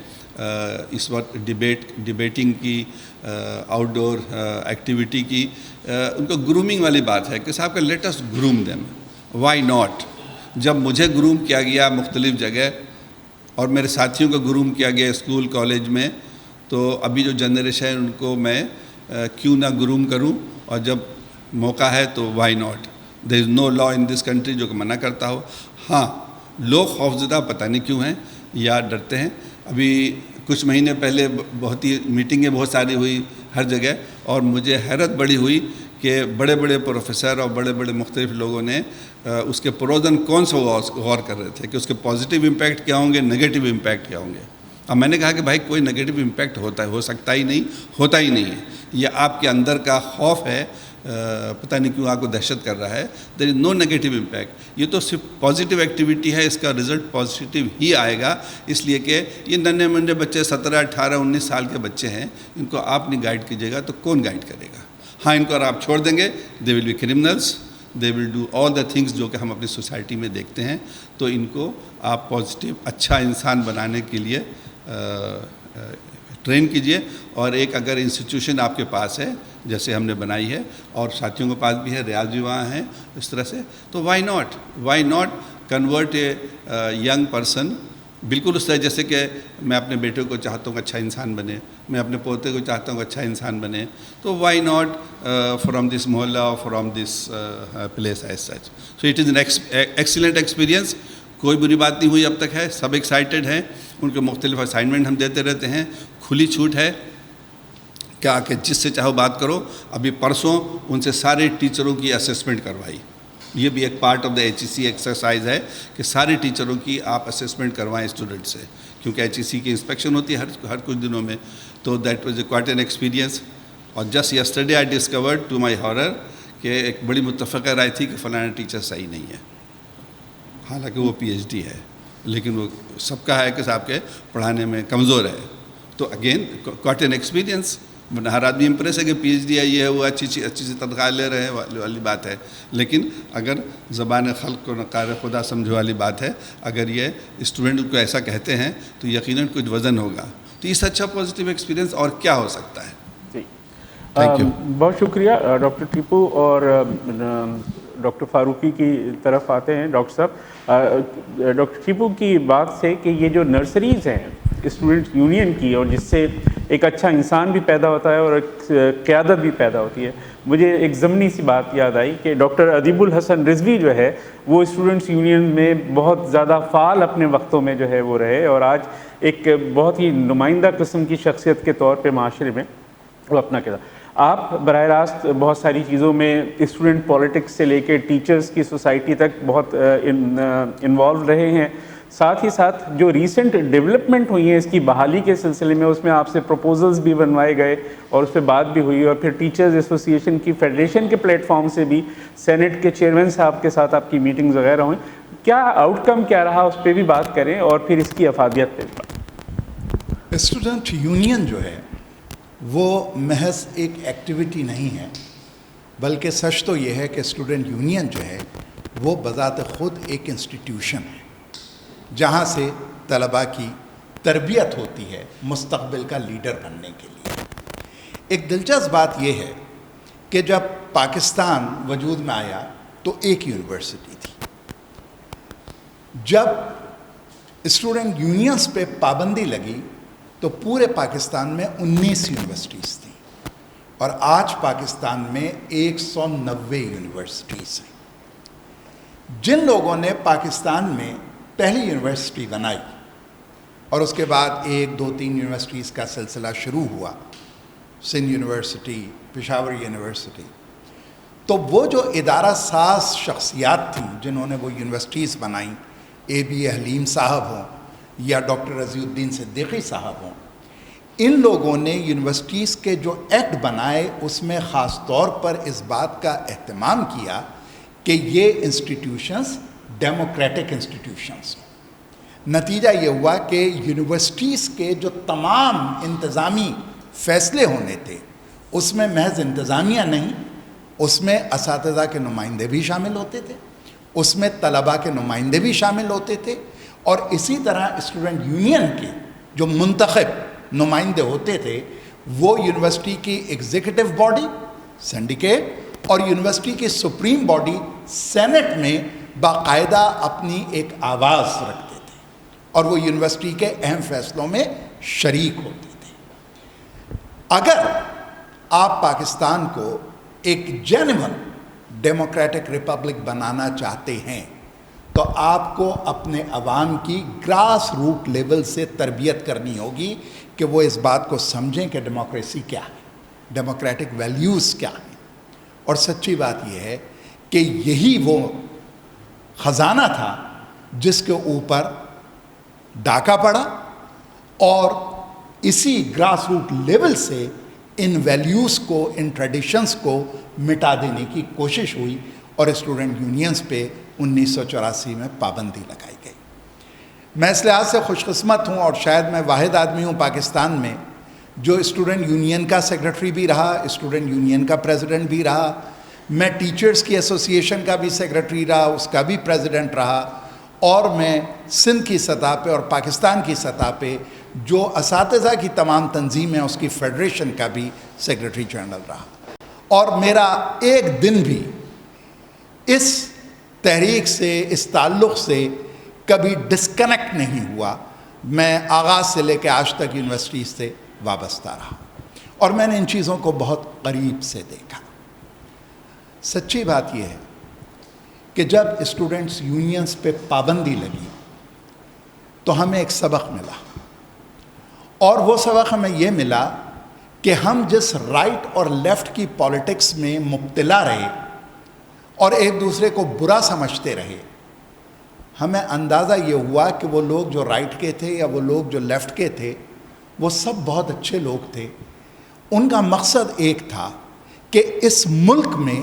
اس وقت ڈیبیٹنگ کی, آؤٹ ڈور ایکٹیویٹی کی. ان کو گرومنگ والی بات ہے کہ صاحب کا let us groom them. Why not? جب مجھے گروم کیا گیا مختلف جگہ, اور میرے ساتھیوں کو گروم کیا گیا اسکول کالج میں, تو ابھی جو جنریشن ہے ان کو میں کیوں نہ گروم کروں. اور جب موقع ہے تو why not? There is no law in this country جو کہ منع کرتا ہو. ہاں لوگ خوفزدہ پتہ نہیں کیوں ہیں یا ڈرتے ہیں. ابھی کچھ مہینے پہلے بہت ہی میٹنگیں بہت ساری ہوئی ہر جگہ, اور مجھے حیرت بڑی ہوئی کہ بڑے بڑے پروفیسر اور بڑے بڑے مختلف لوگوں نے اس کے پروز اینڈ کونس غور کر رہے تھے کہ اس کے پازیٹیو امپیکٹ کیا ہوں گے، نگیٹو امپیکٹ کیا ہوں گے. اب میں نے کہا کہ بھائی کوئی نگیٹو امپیکٹ ہو سکتا ہی نہیں، ہوتا ہی نہیں ہے. یہ آپ کے اندر کا خوف ہے، پتہ نہیں کیوں آپ کو دہشت کر رہا ہے. دیر از نو نگیٹو امپیکٹ. یہ تو صرف پازیٹیو ایکٹیویٹی ہے، اس کا رزلٹ پازیٹیو ہی آئے گا. اس لیے کہ یہ ننھے منھے بچے 17 18 19 سال کے بچے ہیں، ان کو آپ نہیں گائیڈ کیجیے گا تو کون گائیڈ کرے گا؟ ہاں، ان کو اگر آپ چھوڑ دیں گے they will be criminals, they will do all the things جو کہ ہم اپنی سوسائٹی میں دیکھتے ہیں. تو ان کو آپ پازیٹیو اچھا انسان بنانے کے لیے ٹرین کیجئے. اور ایک اگر انسٹیٹیوشن آپ کے پاس ہے جیسے ہم نے بنائی ہے اور ساتھیوں کے پاس بھی ہے، ریاض بھی وہاں ہے اس طرح سے، تو why not convert a young person. بالکل اس طرح جیسے کہ میں اپنے بیٹے کو چاہتا ہوں کہ اچھا انسان بنے، میں اپنے پوتے کو چاہتا ہوں کہ اچھا انسان بنے. تو وائی ناٹ فرام دس محلہ اور from this place as such. So it is an excellent experience. کوئی بری بات نہیں ہوئی اب تک ہے، سب ایکسائٹیڈ ہیں. ان کے مختلف اسائنمنٹ ہم دیتے رہتے ہیں، کھلی چھوٹ ہے کیا کہ جس سے چاہو بات کرو. ابھی پرسوں ان سے سارے ٹیچروں کی اسسمنٹ کروائی. یہ بھی ایک part of the HEC exercise ہے کہ سارے ٹیچروں کی آپ اسسمنٹ کروائیں اسٹوڈنٹ سے، کیونکہ HEC کی انسپیکشن ہوتی ہے ہر کچھ دنوں میں. تو that was a quite an experience. اور just yesterday I discovered to my horror کہ ایک بڑی متفقہ رائے تھی کہ فلانا ٹیچر صحیح نہیں ہے، حالانکہ وہ PhD ہے، لیکن وہ سب کا ہے کہ صاحب کے پڑھانے میں کمزور ہے. تو اگین کوائٹ این ایکسپیرینس. ہر آدمی امپریس ہے کہ PhD ہے، یہ ہے وہ، اچھی سی تنخواہ لے رہے ہیں والی بات ہے. لیکن اگر زبان خلق کو نقار خدا سمجھو والی بات ہے، اگر یہ اسٹوڈنٹ کو ایسا کہتے ہیں تو یقیناً کچھ وزن ہوگا. تو اس اچھا پازیٹیو ایکسپیرینس اور کیا ہو سکتا ہے. جی تھینک یو. بہت شکریہ ڈاکٹر ٹیپو. اور ڈاکٹر فاروقی کی طرف آتے ہیں. ڈاکٹر صاحب، ڈاکٹر ٹیپو کی بات سے کہ یہ جو نرسریز ہیں اسٹوڈنٹ یونین کی، اور جس سے ایک اچھا انسان بھی پیدا ہوتا ہے اور ایک قیادت بھی پیدا ہوتی ہے، مجھے ایک ضمنی سی بات یاد آئی کہ ڈاکٹر ادیب الحسن رضوی جو ہے وہ اسٹوڈنٹس یونین میں بہت زیادہ فعال اپنے وقتوں میں جو ہے وہ رہے، اور آج ایک بہت ہی نمائندہ قسم کی شخصیت کے طور پہ معاشرے میں وہ اپنا کردار. آپ براہ راست بہت ساری چیزوں میں اسٹوڈنٹ پولیٹکس سے لے کے ٹیچرز کی سوسائٹی تک بہت انوالو رہے ہیں. ساتھ ہی ساتھ جو ریسنٹ ڈیولپمنٹ ہوئی ہیں اس کی بحالی کے سلسلے میں، اس میں آپ سے پروپوزلز بھی بنوائے گئے اور اس پہ بات بھی ہوئی، اور پھر ٹیچرز ایسوسیشن کی فیڈریشن کے پلیٹ فارم سے بھی سینٹ کے چیئرمین صاحب کے ساتھ آپ کی میٹنگز وغیرہ ہوئیں. کیا آؤٹ کم کیا رہا اس پہ بھی بات کریں، اور پھر اس کی افادیت پہ بھی. اسٹوڈنٹ یونین جو ہے وہ محض ایک ایکٹیویٹی نہیں ہے، بلکہ سچ تو یہ ہے کہ اسٹوڈنٹ یونین جو ہے وہ بذات خود ایک انسٹیٹیوشن ہے جہاں سے طلباء کی تربیت ہوتی ہے مستقبل کا لیڈر بننے کے لیے. ایک دلچسپ بات یہ ہے کہ جب پاکستان وجود میں آیا تو ایک یونیورسٹی تھی. جب اسٹوڈنٹ یونینز پہ پابندی لگی تو پورے پاکستان میں 19 یونیورسٹیز تھیں، اور آج پاکستان میں 190 یونیورسٹیز ہیں. جن لوگوں نے پاکستان میں پہلی یونیورسٹی بنائی اور اس کے بعد 1 2 3 یونیورسٹیز کا سلسلہ شروع ہوا، سندھ یونیورسٹی، پشاور یونیورسٹی، تو وہ جو ادارہ ساز شخصیات تھیں جنہوں نے وہ یونیورسٹیز بنائیں، AB حلیم صاحب ہوں یا ڈاکٹر رضی الدین صدیقی صاحب ہوں، ان لوگوں نے یونیورسٹیز کے جو ایکٹ بنائے اس میں خاص طور پر اس بات کا اہتمام کیا کہ یہ انسٹیٹیوشنز ڈیموکریٹک انسٹیٹیوشنز ہوں. نتیجہ یہ ہوا کہ یونیورسٹیز کے جو تمام انتظامی فیصلے ہونے تھے اس میں محض انتظامیہ نہیں، اس میں اساتذہ کے نمائندے بھی شامل ہوتے تھے، اس میں طلباء کے نمائندے بھی شامل ہوتے تھے، اور اسی طرح اسٹوڈنٹ یونین کے جو منتخب نمائندے ہوتے تھے وہ یونیورسٹی کی ایگزیکٹو باڈی سینڈیکیٹ اور یونیورسٹی کی سپریم باڈی سینٹ میں باقاعدہ اپنی ایک آواز رکھتے تھے اور وہ یونیورسٹی کے اہم فیصلوں میں شریک ہوتے تھے. اگر آپ پاکستان کو ایک جینوئن ڈیموکریٹک ریپبلک بنانا چاہتے ہیں تو آپ کو اپنے عوام کی گراس روٹ لیول سے تربیت کرنی ہوگی کہ وہ اس بات کو سمجھیں کہ ڈیموکریسی کیا ہے، ڈیموکریٹک ویلیوز کیا ہیں، اور سچی بات یہ ہے کہ یہی وہ خزانہ تھا جس کے اوپر ڈاکہ پڑا اور اسی گراس روٹ لیول سے ان ویلیوز کو، ان ٹریڈیشنز کو مٹا دینے کی کوشش ہوئی اور اسٹوڈنٹ یونینز پہ 1984 میں پابندی لگائی گئی۔ میں اس لحاظ سے خوش قسمت ہوں اور شاید میں واحد آدمی ہوں پاکستان میں جو اسٹوڈنٹ یونین کا سیکرٹری بھی رہا، اسٹوڈنٹ یونین کا پریزیڈنٹ بھی رہا، میں ٹیچرز کی ایسوسیشن کا بھی سیکرٹری رہا، اس کا بھی پریزیڈنٹ رہا، اور میں سندھ کی سطح پہ اور پاکستان کی سطح پہ جو اساتذہ کی تمام تنظیم ہے اس کی فیڈریشن کا بھی سیکرٹری جنرل رہا، اور میرا ایک دن بھی اس تحریک سے، اس تعلق سے کبھی ڈسکنیکٹ نہیں ہوا۔ میں آغاز سے لے کے آج تک یونیورسٹی سے وابستہ رہا اور میں نے ان چیزوں کو بہت قریب سے دیکھا۔ سچی بات یہ ہے کہ جب اسٹوڈنٹس یونینز پہ پابندی لگی تو ہمیں ایک سبق ملا، اور وہ سبق ہمیں یہ ملا کہ ہم جس رائٹ اور لیفٹ کی پالیٹکس میں مبتلا رہے اور ایک دوسرے کو برا سمجھتے رہے، ہمیں اندازہ یہ ہوا کہ وہ لوگ جو رائٹ کے تھے یا وہ لوگ جو لیفٹ کے تھے وہ سب بہت اچھے لوگ تھے۔ ان کا مقصد ایک تھا کہ اس ملک میں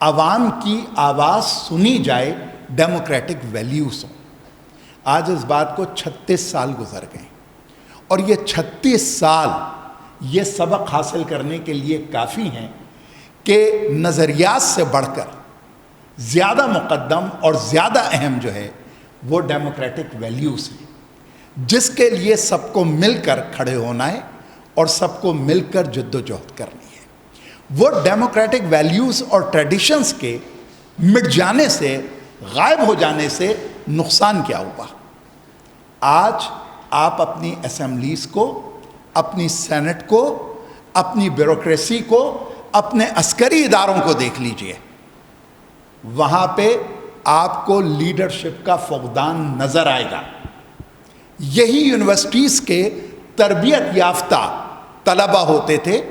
عوام کی آواز سنی جائے، ڈیموکریٹک ویلیوز ہوں۔ آج اس بات کو 36 سال گزر گئے، اور یہ 36 سال یہ سبق حاصل کرنے کے لیے کافی ہیں کہ نظریات سے بڑھ کر زیادہ مقدم اور زیادہ اہم جو ہے وہ ڈیموکریٹک ویلیوز ہیں، جس کے لیے سب کو مل کر کھڑے ہونا ہے اور سب کو مل کر جد و جہد کرنی ہے۔ وہ ڈیموکریٹک ویلیوز اور ٹریڈیشنز کے مٹ جانے سے، غائب ہو جانے سے نقصان کیا ہوا؟ آج آپ اپنی اسمبلیز کو، اپنی سینٹ کو، اپنی بیوروکریسی کو، اپنے عسکری اداروں کو دیکھ لیجئے، وہاں پہ آپ کو لیڈرشپ کا فقدان نظر آئے گا۔ یہی یونیورسٹیز کے تربیت یافتہ طلبہ ہوتے تھے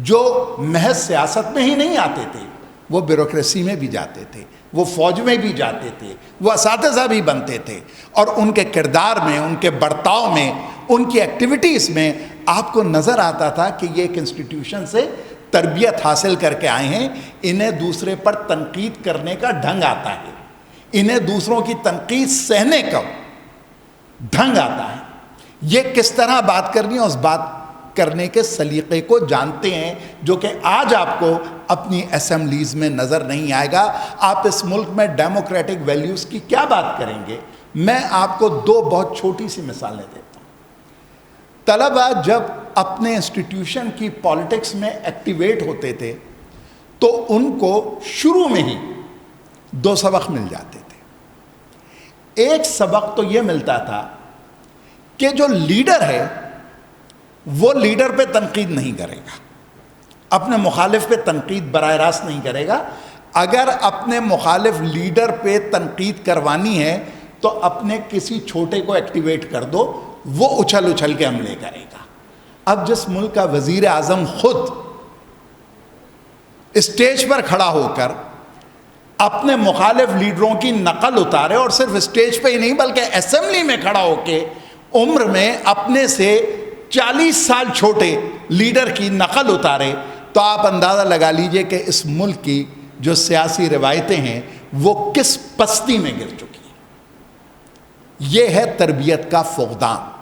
جو محض سیاست میں ہی نہیں آتے تھے، وہ بیوروکریسی میں بھی جاتے تھے، وہ فوج میں بھی جاتے تھے، وہ اساتذہ بھی بنتے تھے، اور ان کے کردار میں، ان کے برتاؤ میں، ان کی ایکٹیویٹیز میں آپ کو نظر آتا تھا کہ یہ ایک انسٹیٹیوشن سے تربیت حاصل کر کے آئے ہیں، انہیں دوسرے پر تنقید کرنے کا ڈھنگ آتا ہے، انہیں دوسروں کی تنقید سہنے کا ڈھنگ آتا ہے، یہ کس طرح بات کرنی ہے اس بات کرنے کے سلیقے کو جانتے ہیں، جو کہ آج آپ کو اپنی اسمبلیز میں نظر نہیں آئے گا۔ آپ اس ملک میں ڈیموکریٹک ویلیوز کی کیا بات کریں گے؟ میں آپ کو دو بہت چھوٹی سی مثالیں دیتا ہوں۔ طلبہ جب اپنے انسٹیٹیوشن کی پالیٹکس میں ایکٹیویٹ ہوتے تھے تو ان کو شروع میں ہی دو سبق مل جاتے تھے۔ ایک سبق تو یہ ملتا تھا کہ جو لیڈر ہے وہ لیڈر پہ تنقید نہیں کرے گا، اپنے مخالف پہ تنقید براہ راست نہیں کرے گا۔ اگر اپنے مخالف لیڈر پہ تنقید کروانی ہے تو اپنے کسی چھوٹے کو ایکٹیویٹ کر دو، وہ اچھل اچھل کے حملے کرے گا۔ اب جس ملک کا وزیر اعظم خود اسٹیج پر کھڑا ہو کر اپنے مخالف لیڈروں کی نقل اتارے، اور صرف اسٹیج پہ ہی نہیں بلکہ اسمبلی میں کھڑا ہو کے عمر میں اپنے سے 40 سال چھوٹے لیڈر کی نقل اتارے، تو آپ اندازہ لگا لیجئے کہ اس ملک کی جو سیاسی روایتیں ہیں وہ کس پستی میں گر چکی ہیں۔ یہ ہے تربیت کا فقدان۔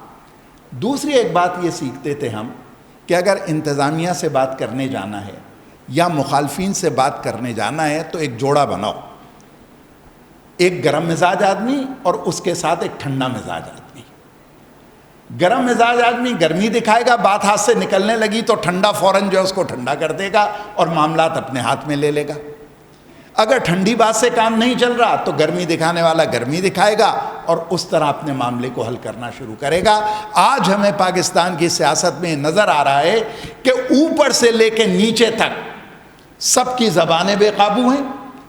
دوسری ایک بات یہ سیکھتے تھے ہم کہ اگر انتظامیہ سے بات کرنے جانا ہے یا مخالفین سے بات کرنے جانا ہے تو ایک جوڑا بناؤ، ایک گرم مزاج آدمی اور اس کے ساتھ ایک ٹھنڈا مزاج آدمی۔ گرم مزاج آدمی گرمی دکھائے گا، بات ہاتھ سے نکلنے لگی تو ٹھنڈا فوراً جو ہے اس کو ٹھنڈا کر دے گا اور معاملات اپنے ہاتھ میں لے لے گا۔ اگر ٹھنڈی بات سے کام نہیں چل رہا تو گرمی دکھانے والا گرمی دکھائے گا اور اس طرح اپنے معاملے کو حل کرنا شروع کرے گا۔ آج ہمیں پاکستان کی سیاست میں نظر آ رہا ہے کہ اوپر سے لے کے نیچے تک سب کی زبانیں بے قابو ہیں،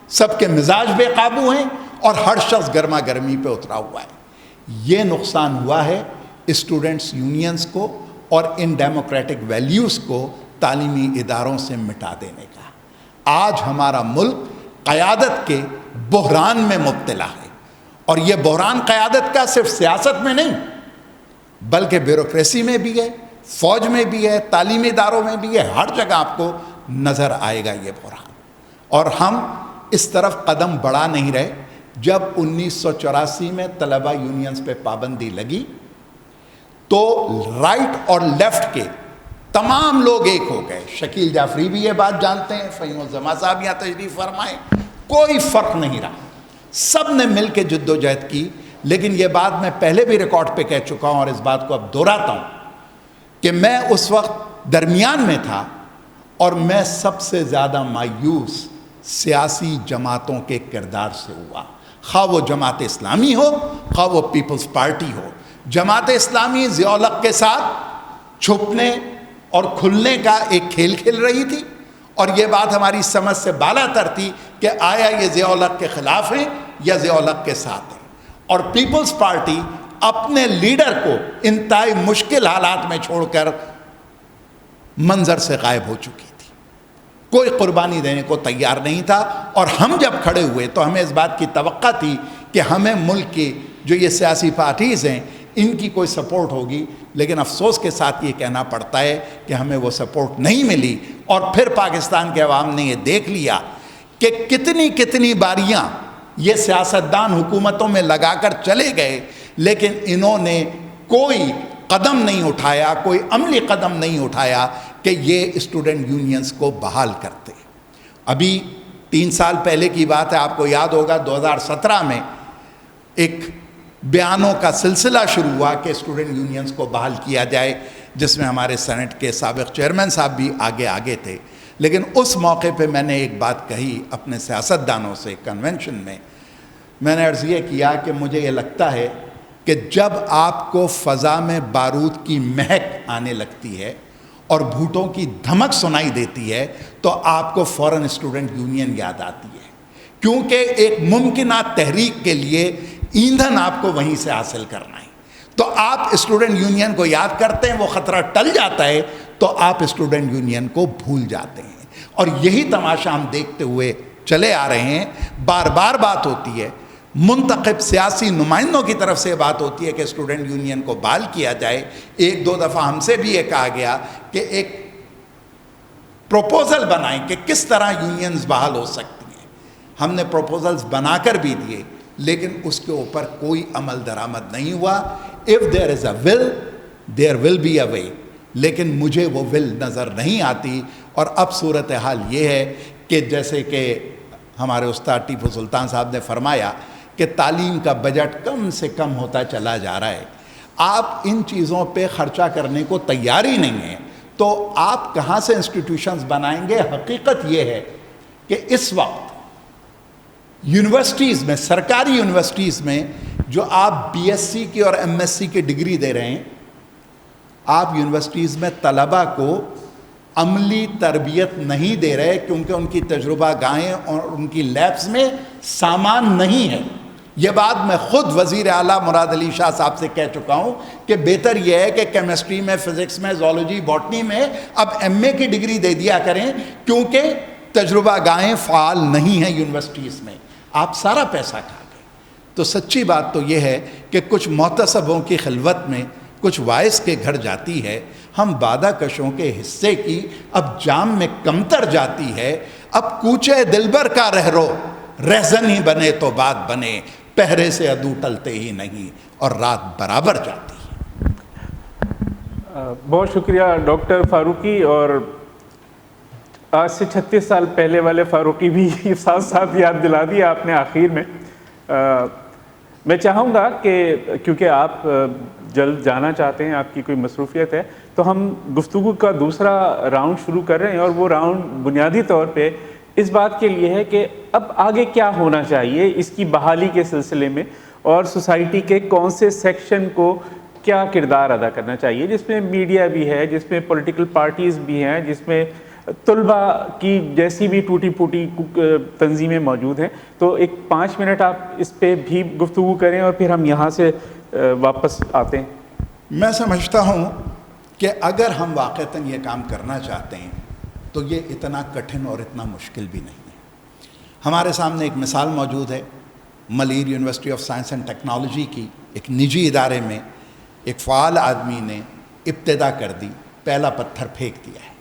سب کے مزاج بے قابو ہیں، اور ہر شخص گرما گرمی پہ اترا ہوا ہے۔ یہ نقصان ہوا ہے اسٹوڈنٹس یونینز کو اور ان ڈیموکریٹک ویلیوز کو تعلیمی اداروں سے مٹا دینے کا۔ آج ہمارا ملک قیادت کے بحران میں مبتلا ہے، اور یہ بحران قیادت کا صرف سیاست میں نہیں بلکہ بیوروکریسی میں بھی ہے، فوج میں بھی ہے، تعلیمی اداروں میں بھی ہے، ہر جگہ آپ کو نظر آئے گا یہ بحران. اور ہم اس طرف قدم بڑھا نہیں رہے. جب 1984 میں طلبہ یونینز پہ پابندی لگی تو رائٹ اور لیفٹ کے تمام لوگ ایک ہو گئے. شکیل جعفری بھی یہ بات جانتے ہیں، فہیم الزما صاحب یہاں تشریف فرمائے، کوئی فرق نہیں رہا، سب نے مل کے جد و جہد کی. لیکن یہ بات میں پہلے بھی ریکارڈ پہ کہہ چکا ہوں اور اس بات کو اب دہراتا ہوں کہ میں اس وقت درمیان میں تھا اور میں سب سے زیادہ مایوس سیاسی جماعتوں کے کردار سے ہوا، خواہ وہ جماعت اسلامی ہو خواہ وہ پیپلز پارٹی ہو. جماعت اسلامی ضیاء الحق کے ساتھ چھپنے اور کھلنے کا ایک کھیل کھیل رہی تھی، اور یہ بات ہماری سمجھ سے بالا تر تھی کہ آیا یہ ضیاء الحق کے خلاف ہیں یا ضیاء الحق کے ساتھ ہیں. اور پیپلز پارٹی اپنے لیڈر کو انتہائی مشکل حالات میں چھوڑ کر منظر سے غائب ہو چکی تھی، کوئی قربانی دینے کو تیار نہیں تھا. اور ہم جب کھڑے ہوئے تو ہمیں اس بات کی توقع تھی کہ ہمیں ملک کی جو یہ سیاسی پارٹیز ہیں ان کی کوئی سپورٹ ہوگی، لیکن افسوس کے ساتھ یہ کہنا پڑتا ہے کہ ہمیں وہ سپورٹ نہیں ملی. اور پھر پاکستان کے عوام نے یہ دیکھ لیا کہ کتنی باریاں یہ سیاستدان حکومتوں میں لگا کر چلے گئے، لیکن انہوں نے کوئی قدم نہیں اٹھایا، کوئی عملی قدم نہیں اٹھایا کہ یہ اسٹوڈنٹ یونینز کو بحال کرتے. ابھی 3 سال پہلے کی بات ہے، آپ کو یاد ہوگا 2017 میں ایک بیانوں کا سلسلہ شروع ہوا کہ اسٹوڈنٹ یونینز کو بحال کیا جائے، جس میں ہمارے سینٹ کے سابق چیئرمین صاحب بھی آگے تھے. لیکن اس موقع پہ میں نے ایک بات کہی اپنے سیاستدانوں سے کنونشن میں، میں نے عرض یہ کیا کہ مجھے یہ لگتا ہے کہ جب آپ کو فضا میں بارود کی مہک آنے لگتی ہے اور بھوٹوں کی دھمک سنائی دیتی ہے تو آپ کو فوراً اسٹوڈنٹ یونین یاد آتی ہے، کیونکہ ایک ممکنہ تحریک کے لیے ایندھن آپ کو وہیں سے حاصل کرنا ہے. تو آپ اسٹوڈنٹ یونین کو یاد کرتے ہیں، وہ خطرہ ٹل جاتا ہے تو آپ اسٹوڈنٹ یونین کو بھول جاتے ہیں. اور یہی تماشا ہم دیکھتے ہوئے چلے آ رہے ہیں. بار بار بات ہوتی ہے، منتخب سیاسی نمائندوں کی طرف سے بات ہوتی ہے کہ اسٹوڈنٹ یونین کو بحال کیا جائے. 1-2 دفعہ ہم سے بھی یہ کہا گیا کہ ایک پروپوزل بنائیں کہ کس طرح یونینز بحال ہو سکتی ہیں. ہم نے پروپوزلز بنا کر بھی دیے، لیکن اس کے اوپر کوئی عمل درآمد نہیں ہوا. If there is a will, there will be a way. لیکن مجھے وہ will نظر نہیں آتی. اور اب صورتحال یہ ہے کہ جیسے کہ ہمارے استاد ٹیپو سلطان صاحب نے فرمایا کہ تعلیم کا بجٹ کم سے کم ہوتا چلا جا رہا ہے. آپ ان چیزوں پہ خرچہ کرنے کو تیار ہی نہیں ہیں تو آپ کہاں سے انسٹیٹیوشنز بنائیں گے؟ حقیقت یہ ہے کہ اس وقت یونیورسٹیز میں، سرکاری یونیورسٹیز میں جو آپ بی ایس سی کی اور ایم ایس سی کی ڈگری دے رہے ہیں، آپ یونیورسٹیز میں طلبہ کو عملی تربیت نہیں دے رہے کیونکہ ان کی تجربہ گاہیں اور ان کی لیبس میں سامان نہیں ہے. یہ بات میں خود وزیر اعلیٰ مراد علی شاہ صاحب سے کہہ چکا ہوں کہ بہتر یہ ہے کہ کیمسٹری میں، فزکس میں، زولوجی، باٹنی میں اب ایم اے کی ڈگری دے دیا کریں کیونکہ تجربہ گاہیں فعال نہیں ہیں یونیورسٹیز میں. آپ سارا پیسہ کھا گئے. تو سچی بات تو یہ ہے کہ کچھ محتسبوں کی خلوت میں کچھ وائس کے گھر جاتی ہے. ہم بادہ کشوں کے حصے کی اب جام میں کمتر جاتی ہے. اب کوچے دلبر کا رہرو، رہزن ہی بنے تو بات بنے، پہرے سے عدو ٹلتے ہی نہیں اور رات برابر جاتی ہے. بہت شکریہ ڈاکٹر فاروقی. اور آج سے 36 سال پہلے والے فاروقی بھی ساتھ ساتھ یاد دلا دیا آپ نے آخر میں. میں چاہوں گا کہ کیونکہ آپ جلد جانا چاہتے ہیں، آپ کی کوئی مصروفیت ہے، تو ہم گفتگو کا دوسرا راؤنڈ شروع کر رہے ہیں. اور وہ راؤنڈ بنیادی طور پہ اس بات کے لیے ہے کہ اب آگے کیا ہونا چاہیے اس کی بحالی کے سلسلے میں، اور سوسائٹی کے کون سے سیکشن کو کیا کردار ادا کرنا چاہیے، جس میں میڈیا بھی ہے، جس میں پولیٹیکل پارٹیز بھی ہیں، جس میں طلباء کی جیسی بھی ٹوٹی پھوٹی تنظیمیں موجود ہیں. تو ایک 5 منٹ آپ اس پہ بھی گفتگو کریں اور پھر ہم یہاں سے واپس آتے ہیں. میں سمجھتا ہوں کہ اگر ہم واقعتاً یہ کام کرنا چاہتے ہیں تو یہ اتنا کٹھن اور اتنا مشکل بھی نہیں ہے. ہمارے سامنے ایک مثال موجود ہے Malir university of science and technology کی. ایک نجی ادارے میں ایک فعال آدمی نے ابتدا کر دی, پہلا پتھر پھینک دیا ہے.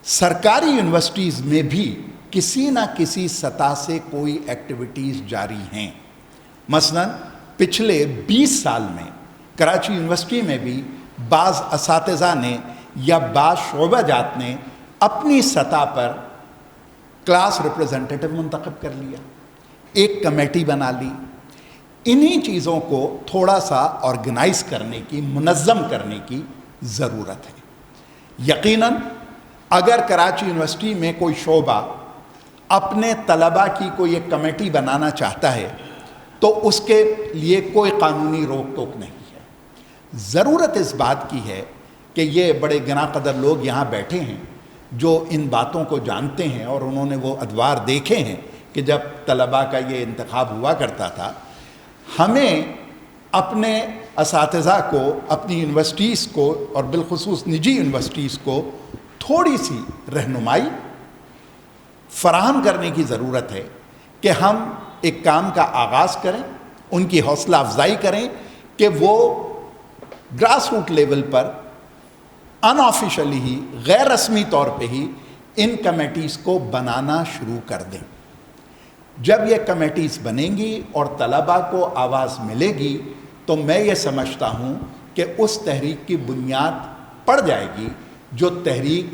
سرکاری یونیورسٹیز میں بھی کسی نہ کسی سطح سے کوئی ایکٹیویٹیز جاری ہیں. مثلا پچھلے 20 سال میں کراچی یونیورسٹی میں بھی بعض اساتذہ نے یا بعض شعبہ جات نے اپنی سطح پر کلاس ریپریزنٹیٹیو منتخب کر لیا, ایک کمیٹی بنا لی. انہی چیزوں کو تھوڑا سا آرگنائز کرنے کی, منظم کرنے کی ضرورت ہے. یقیناً اگر کراچی یونیورسٹی میں کوئی شعبہ اپنے طلباء کی کوئی ایک کمیٹی بنانا چاہتا ہے تو اس کے لیے کوئی قانونی روک ٹوک نہیں ہے. ضرورت اس بات کی ہے کہ یہ بڑے گناہ قدر لوگ یہاں بیٹھے ہیں جو ان باتوں کو جانتے ہیں اور انہوں نے وہ ادوار دیکھے ہیں کہ جب طلباء کا یہ انتخاب ہوا کرتا تھا. ہمیں اپنے اساتذہ کو, اپنی یونیورسٹیز کو اور بالخصوص نجی یونیورسٹیز کو تھوڑی سی رہنمائی فراہم کرنے کی ضرورت ہے کہ ہم ایک کام کا آغاز کریں, ان کی حوصلہ افزائی کریں کہ وہ گراس روٹ لیول پر ان آفیشلی ہی, غیر رسمی طور پہ ہی ان کمیٹیز کو بنانا شروع کر دیں. جب یہ کمیٹیز بنیں گی اور طلباء کو آواز ملے گی تو میں یہ سمجھتا ہوں کہ اس تحریک کی بنیاد پڑ جائے گی جو تحریک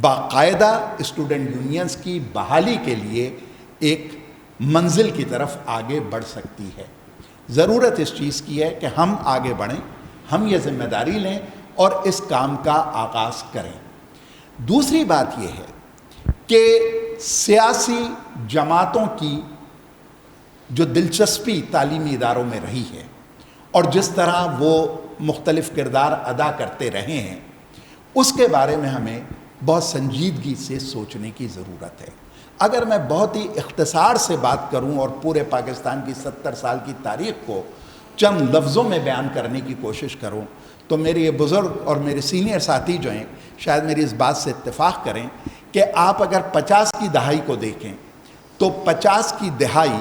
باقاعدہ اسٹوڈنٹ یونینز کی بحالی کے لیے ایک منزل کی طرف آگے بڑھ سکتی ہے. ضرورت اس چیز کی ہے کہ ہم آگے بڑھیں, ہم یہ ذمہ داری لیں اور اس کام کا آغاز کریں. دوسری بات یہ ہے کہ سیاسی جماعتوں کی جو دلچسپی تعلیمی اداروں میں رہی ہے اور جس طرح وہ مختلف کردار ادا کرتے رہے ہیں, اس کے بارے میں ہمیں بہت سنجیدگی سے سوچنے کی ضرورت ہے. اگر میں بہت ہی اختصار سے بات کروں اور پورے پاکستان کی 70 سال کی تاریخ کو چند لفظوں میں بیان کرنے کی کوشش کروں تو میرے یہ بزرگ اور میرے سینئر ساتھی جو ہیں شاید میری اس بات سے اتفاق کریں کہ آپ اگر 50 کی دہائی کو دیکھیں تو 50 کی دہائی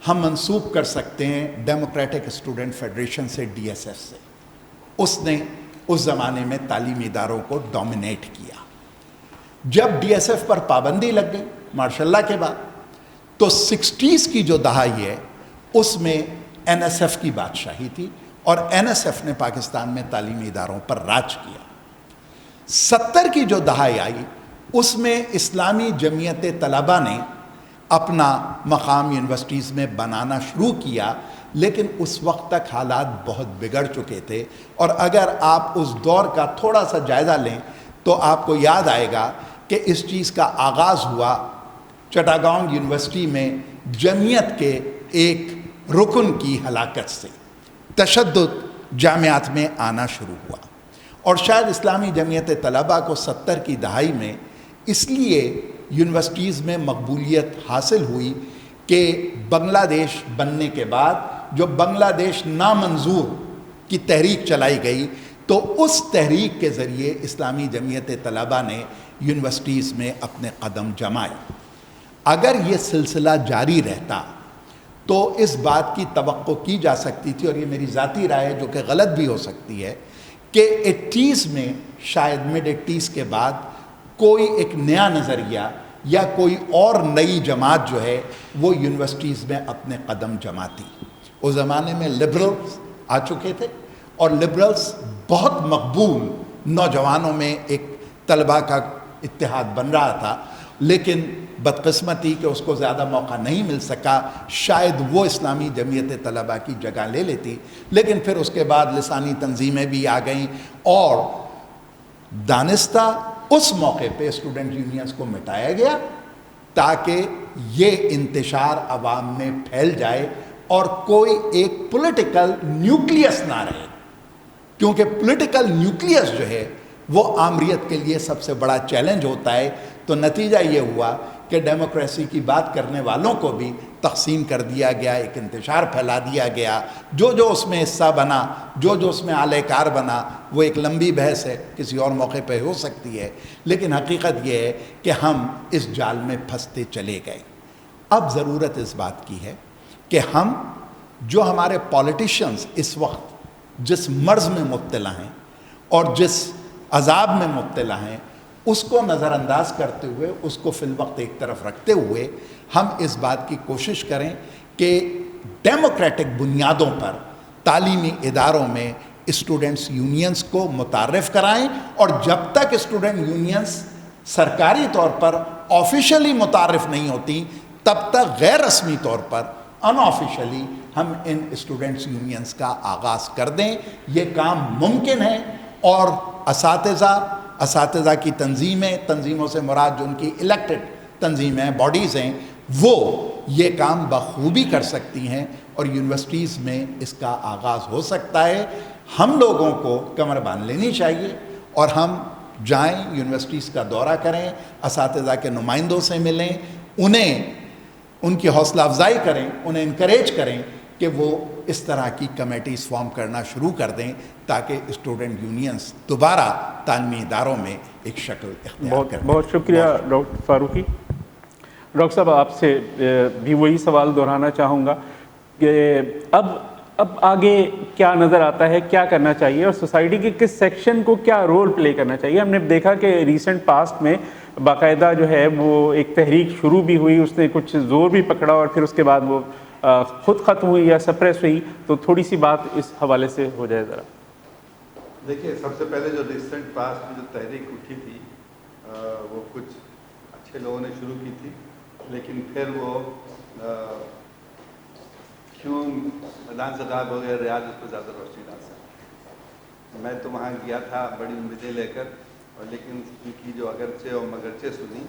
ہم منسوب کر سکتے ہیں ڈیموکریٹک اسٹوڈنٹ فیڈریشن سے, ڈی ایس ایف سے. اس نے اس زمانے میں تعلیمی اداروں کو ڈومینیٹ کیا. جب ڈی ایس ایف پر پابندی لگ گئی ماشاء اللہ کے بعد, تو 60s کی جو دہائی ہے اس میں این ایس ایف کی بادشاہی تھی اور این ایس ایف نے پاکستان میں تعلیمی اداروں پر راج کیا. 70 کی جو دہائی آئی اس میں اسلامی جمعیت طلباء نے اپنا مقام یونیورسٹیز میں بنانا شروع کیا, لیکن اس وقت تک حالات بہت بگڑ چکے تھے. اور اگر آپ اس دور کا تھوڑا سا جائزہ لیں تو آپ کو یاد آئے گا کہ اس چیز کا آغاز ہوا چٹاگانگ یونیورسٹی میں جمعیت کے ایک رکن کی ہلاکت سے. تشدد جامعات میں آنا شروع ہوا اور شاید اسلامی جمعیت طلباء کو 70 کی دہائی میں اس لیے یونیورسٹیز میں مقبولیت حاصل ہوئی کہ بنگلہ دیش بننے کے بعد جو بنگلہ دیش نامنظور کی تحریک چلائی گئی تو اس تحریک کے ذریعے اسلامی جمعیت طلباء نے یونیورسٹیز میں اپنے قدم جمائے. اگر یہ سلسلہ جاری رہتا تو اس بات کی توقع کی جا سکتی تھی, اور یہ میری ذاتی رائے ہے جو کہ غلط بھی ہو سکتی ہے, کہ 80s میں شاید مڈ 80s کے بعد کوئی ایک نیا نظریہ یا کوئی اور نئی جماعت جو ہے وہ یونیورسٹیز میں اپنے قدم جماتی. اس زمانے میں لبرلز آ چکے تھے اور لبرلز بہت مقبول نوجوانوں میں ایک طلباء کا اتحاد بن رہا تھا, لیکن بدقسمتی کہ اس کو زیادہ موقع نہیں مل سکا. شاید وہ اسلامی جمعیت طلباء کی جگہ لے لیتی, لیکن پھر اس کے بعد لسانی تنظیمیں بھی آ گئیں اور دانستہ اس موقع پہ اسٹوڈنٹ یونینز کو مٹایا گیا تاکہ یہ انتشار عوام میں پھیل جائے اور کوئی ایک پولیٹیکل نیوکلیس نہ رہے, کیونکہ پولیٹیکل نیوکلیس جو ہے وہ آمریت کے لیے سب سے بڑا چیلنج ہوتا ہے. تو نتیجہ یہ ہوا کہ کہ ڈیموکریسی کی بات کرنے والوں کو بھی تقسیم کر دیا گیا, ایک انتشار پھیلا دیا گیا. جو اس میں حصہ بنا, جو اس میں اعلی کار بنا, وہ ایک لمبی بحث ہے, کسی اور موقع پہ ہو سکتی ہے. لیکن حقیقت یہ ہے کہ ہم اس جال میں پھنستے چلے گئے. اب ضرورت اس بات کی ہے کہ ہم, جو ہمارے پولیٹیشنز اس وقت جس مرض میں مبتلا ہیں اور جس عذاب میں مبتلا ہیں, اس کو نظر انداز کرتے ہوئے, اس کو فی الوقت ایک طرف رکھتے ہوئے, ہم اس بات کی کوشش کریں کہ ڈیموکریٹک بنیادوں پر تعلیمی اداروں میں اسٹوڈنٹس یونینز کو متعارف کرائیں, اور جب تک اسٹوڈنٹ یونینز سرکاری طور پر آفیشلی متعارف نہیں ہوتی, تب تک غیر رسمی طور پر ان آفیشلی ہم ان اسٹوڈنٹس یونینز کا آغاز کر دیں. یہ کام ممکن ہے, اور اساتذہ کی تنظیموں سے مراد جو ان کی الیکٹڈ تنظیمیں, باڈیز ہیں, وہ یہ کام بخوبی کر سکتی ہیں, اور یونیورسٹیز میں اس کا آغاز ہو سکتا ہے. ہم لوگوں کو کمر باندھ لینی چاہیے, اور ہم جائیں, یونیورسٹیز کا دورہ کریں, اساتذہ کے نمائندوں سے ملیں, ان کی حوصلہ افزائی کریں, انہیں انکریج کریں کہ وہ اس طرح کی کمیٹیز فارم کرنا شروع کر دیں, تاکہ اسٹوڈنٹ یونینز دوبارہ تعلیمی اداروں میں ایک شکل اختیار کریں. بہت شکریہ ڈاکٹر فاروقی. ڈاکٹر صاحب, آپ سے بھی وہی سوال دہرانا چاہوں گا کہ اب آگے کیا نظر آتا ہے, کیا کرنا چاہیے, اور سوسائٹی کے کس سیکشن کو کیا رول پلے کرنا چاہیے؟ ہم نے دیکھا کہ ریسنٹ پاسٹ میں باقاعدہ جو ہے وہ ایک تحریک شروع بھی ہوئی, اس نے کچھ زور بھی پکڑا, اور پھر اس کے بعد وہ خود ختم ہوئی یا سپریس ہوئی. تو تھوڑی سی بات اس حوالے سے ہو جائے ذرا. دیکھیے, سب سے پہلے جو ریسنٹ پاسٹ میں جو تحریک اٹھی تھی, وہ کچھ اچھے لوگوں نے شروع کی تھی, لیکن پھر وہ کیوں میدان سے غائب ہو گئے, ریاض اس پہ زیادہ روشنی ڈال سکتا. میں تو وہاں گیا تھا بڑی امیدیں لے کر, اور لیکن ان کی جو اگرچہ اور مگرچہ سنی,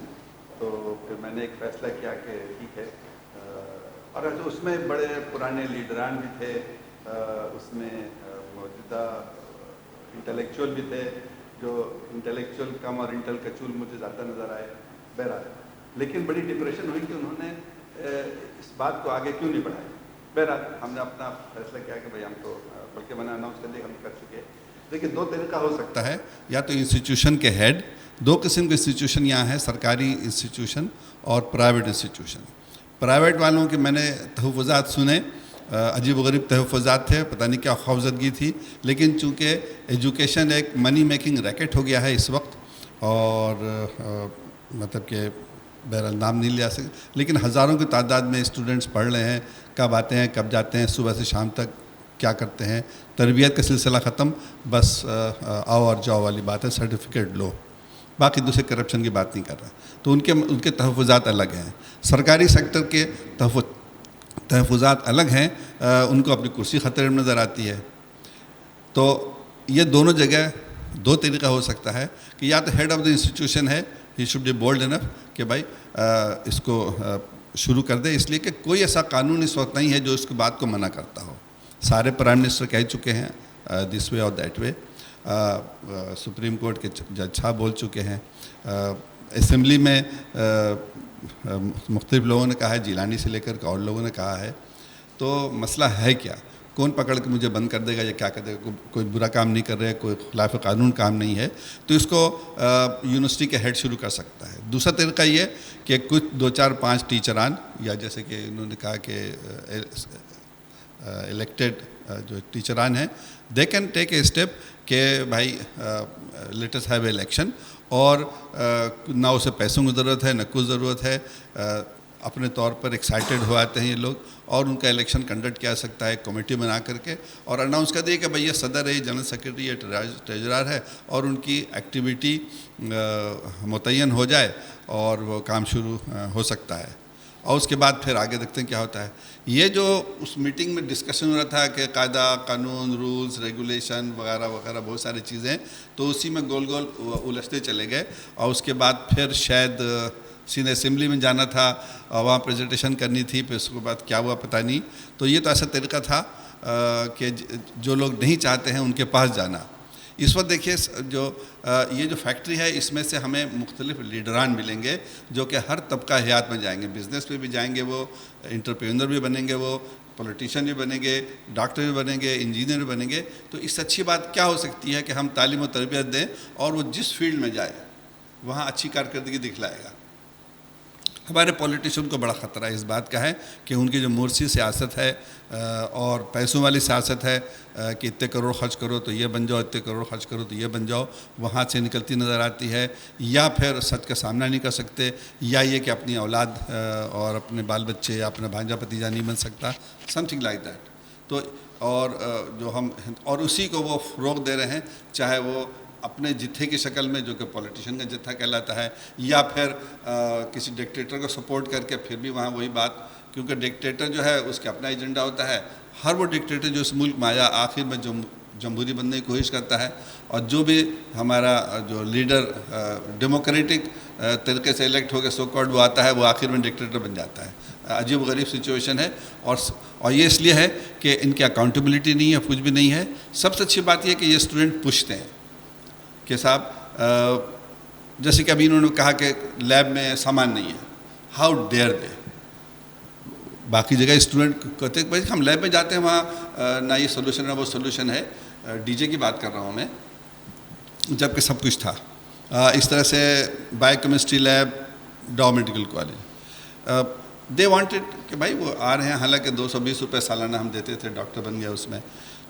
تو پھر میں نے ایک فیصلہ کیا کہ ٹھیک ہے. اور اس میں بڑے پرانے لیڈران بھی تھے, اس میں موجودہ انٹلیکچوئل بھی تھے, جو انٹلیکچوئل کم اور انٹل کچول مجھے زیادہ نظر آئے. بہرحال لیکن بڑی ڈپریشن ہوئی کہ انہوں نے اس بات کو آگے کیوں نہیں بڑھایا. بہرحال ہم نے اپنا فیصلہ کیا کہ بھائی ہم تو بلکہ میں نے اناؤنس کر دیا ہم کر چکے. دیکھیے, دو طریقہ ہو سکتا ہے, یا تو انسٹیٹیوشن کے ہیڈ, دو قسم کے انسٹیٹیوشن یہاں ہیں, سرکاری انسٹیٹیوشن اور پرائیویٹ انسٹیٹیوشن. پرائیویٹ والوں کے میں نے تحفظات سنے, عجیب و غریب تحفظات تھے, پتہ نہیں کیا خوفزدگی تھی, لیکن چونکہ ایجوکیشن ایک منی میکنگ ریکٹ ہو گیا ہے اس وقت, اور مطلب کہ بہرحال نام نہیں لیا سکتے, لیکن ہزاروں کی تعداد میں اسٹوڈنٹس پڑھ رہے ہیں, کب آتے ہیں کب جاتے ہیں, صبح سے شام تک کیا کرتے ہیں, تربیت کا سلسلہ ختم, بس آؤ اور جاؤ والی بات ہے, سرٹیفکیٹ لو, باقی دوسرے کرپشن کی بات نہیں کر رہا. تو ان کے تحفظات الگ ہیں. سرکاری سیکٹر کے تحفظات الگ ہیں, ان کو اپنی کرسی خطرے میں نظر آتی ہے. تو یہ دونوں جگہ دو طریقہ ہو سکتا ہے کہ یا تو ہیڈ آف دا انسٹیٹیوشن ہے, ہی شوڈ بی بولڈ انف کہ بھائی اس کو شروع کر دے, اس لیے کہ کوئی ایسا قانون اس وقت نہیں ہے جو اس کی بات کو منع کرتا ہو. سارے پرائم منسٹر کہہ چکے ہیں دس وے اور دیٹ وے, سپریم کورٹ کے جج صاحب بول چکے ہیں, اسمبلی میں مختلف لوگوں نے کہا ہے, جیلانی سے لے کر اور لوگوں نے کہا ہے. تو مسئلہ ہے کیا, کون پکڑ کے مجھے بند کر دے گا یا کیا کر دے گا؟ کوئی برا کام نہیں کر رہے, کوئی خلاف قانون کام نہیں ہے, تو اس کو یونیورسٹی کے ہیڈ شروع کر سکتا ہے. دوسرا طریقہ یہ کہ کچھ 2 4 5 ٹیچران, یا جیسے کہ انہوں نے کہا کہ الیکٹڈ جو ٹیچران ہیں, they can take a step کہ بھائی let us have a election, اور نہ اسے پیسوں کی ضرورت ہے نہ کچھ ضرورت ہے, اپنے طور پر ایکسائٹیڈ ہو آتے ہیں یہ لوگ, اور ان کا الیکشن کنڈکٹ کیا سکتا ہے کمیٹی بنا کر کے, اور اناؤنس کر دیا کہ بھئی یہ صدر ہے, یہ جنرل سیکرٹری, یہ ٹریجرر ہے, اور ان کی ایکٹیویٹی متعین ہو جائے اور وہ کام شروع ہو سکتا ہے. اور اس کے بعد پھر آگے دیکھتے ہیں کیا ہوتا ہے. یہ جو اس میٹنگ میں ڈسکشن ہو رہا تھا کہ قاعدہ قانون, رولز, ریگولیشن وغیرہ وغیرہ بہت ساری چیزیں, تو اسی میں گول گول الجھتے چلے گئے, اور اس کے بعد پھر شاید سینئر اسمبلی میں جانا تھا, وہاں پریزنٹیشن کرنی تھی, پھر اس کے بعد کیا ہوا پتہ نہیں. تو یہ تو ایسا طریقہ تھا کہ جو لوگ نہیں چاہتے ہیں ان کے پاس جانا. اس وقت دیکھیے جو یہ جو فیکٹری ہے اس میں سے ہمیں مختلف لیڈران ملیں گے جو کہ ہر طبقہ حیات میں جائیں گے، بزنس پہ بھی جائیں گے، وہ انٹرپرینر بھی بنیں گے، وہ پولیٹیشین بھی بنیں گے، ڈاکٹر بھی بنیں گے، انجینئر بھی بنیں گے. تو اس سے اچھی بات کیا ہو سکتی ہے کہ ہم تعلیم و تربیت دیں اور وہ جس فیلڈ میں جائے وہاں اچھی کارکردگی دکھلائے گا. ہمارے پولیٹیشین کو بڑا خطرہ اس بات کا ہے کہ ان کی جو مورسی سیاست ہے اور پیسوں والی سیاست ہے کہ اتنے کروڑ خرچ کرو تو یہ بن جاؤ، اتنے کروڑ خرچ کرو تو یہ بن جاؤ، وہاں سے نکلتی نظر آتی ہے. یا پھر سچ کا سامنا نہیں کر سکتے، یا یہ کہ اپنی اولاد اور اپنے بال بچے یا اپنا بھانجا بھتیجا نہیں بن سکتا، سم تھنگ لائک دیٹ. تو اور اسی کو وہ فروغ دے رہے ہیں، چاہے وہ اپنے جتھے کی شکل میں جو کہ پولیٹیشین کا جتھا کہلاتا ہے، یا پھر کسی ڈکٹیٹر کو سپورٹ کر کے پھر بھی وہاں وہی بات، کیونکہ ڈکٹیٹر جو ہے اس کا اپنا ایجنڈا ہوتا ہے. ہر وہ ڈکٹیٹر جو اس ملک میں آیا آخر میں جمہوری بننے کی کوشش کرتا ہے، اور جو بھی ہمارا جو لیڈر ڈیموکریٹک طریقے سے الیکٹ ہو کے سو کالڈ وہ آتا ہے، وہ آخر میں ڈکٹیٹر بن جاتا ہے. عجیب و غریب سچویشن ہے، اور یہ اس لیے ہے کہ ان کی اکاؤنٹیبلٹی نہیں ہے، کچھ بھی نہیں ہے. سب سے اچھی بات یہ ہے کہ یہ اسٹوڈنٹ پوچھتے ہیں کہ صاحب جیسے کہ ابھی انہوں نے کہا کہ لیب میں سامان نہیں ہے، ہاؤ ڈیئر دے. باقی جگہ اسٹوڈنٹ کہتے ہیں بھائی ہم لیب میں جاتے ہیں وہاں نہ یہ سولوشن ہے وہ سولوشن ہے. ڈی جے کی بات کر رہا ہوں میں، جب کہ سب کچھ تھا. اس طرح سے biochemistry lab Dow medical college, they wanted کہ بھائی وہ آ رہے ہیں، حالانکہ 220 روپے سالانہ ہم دیتے تھے، ڈاکٹر بن گیا اس میں.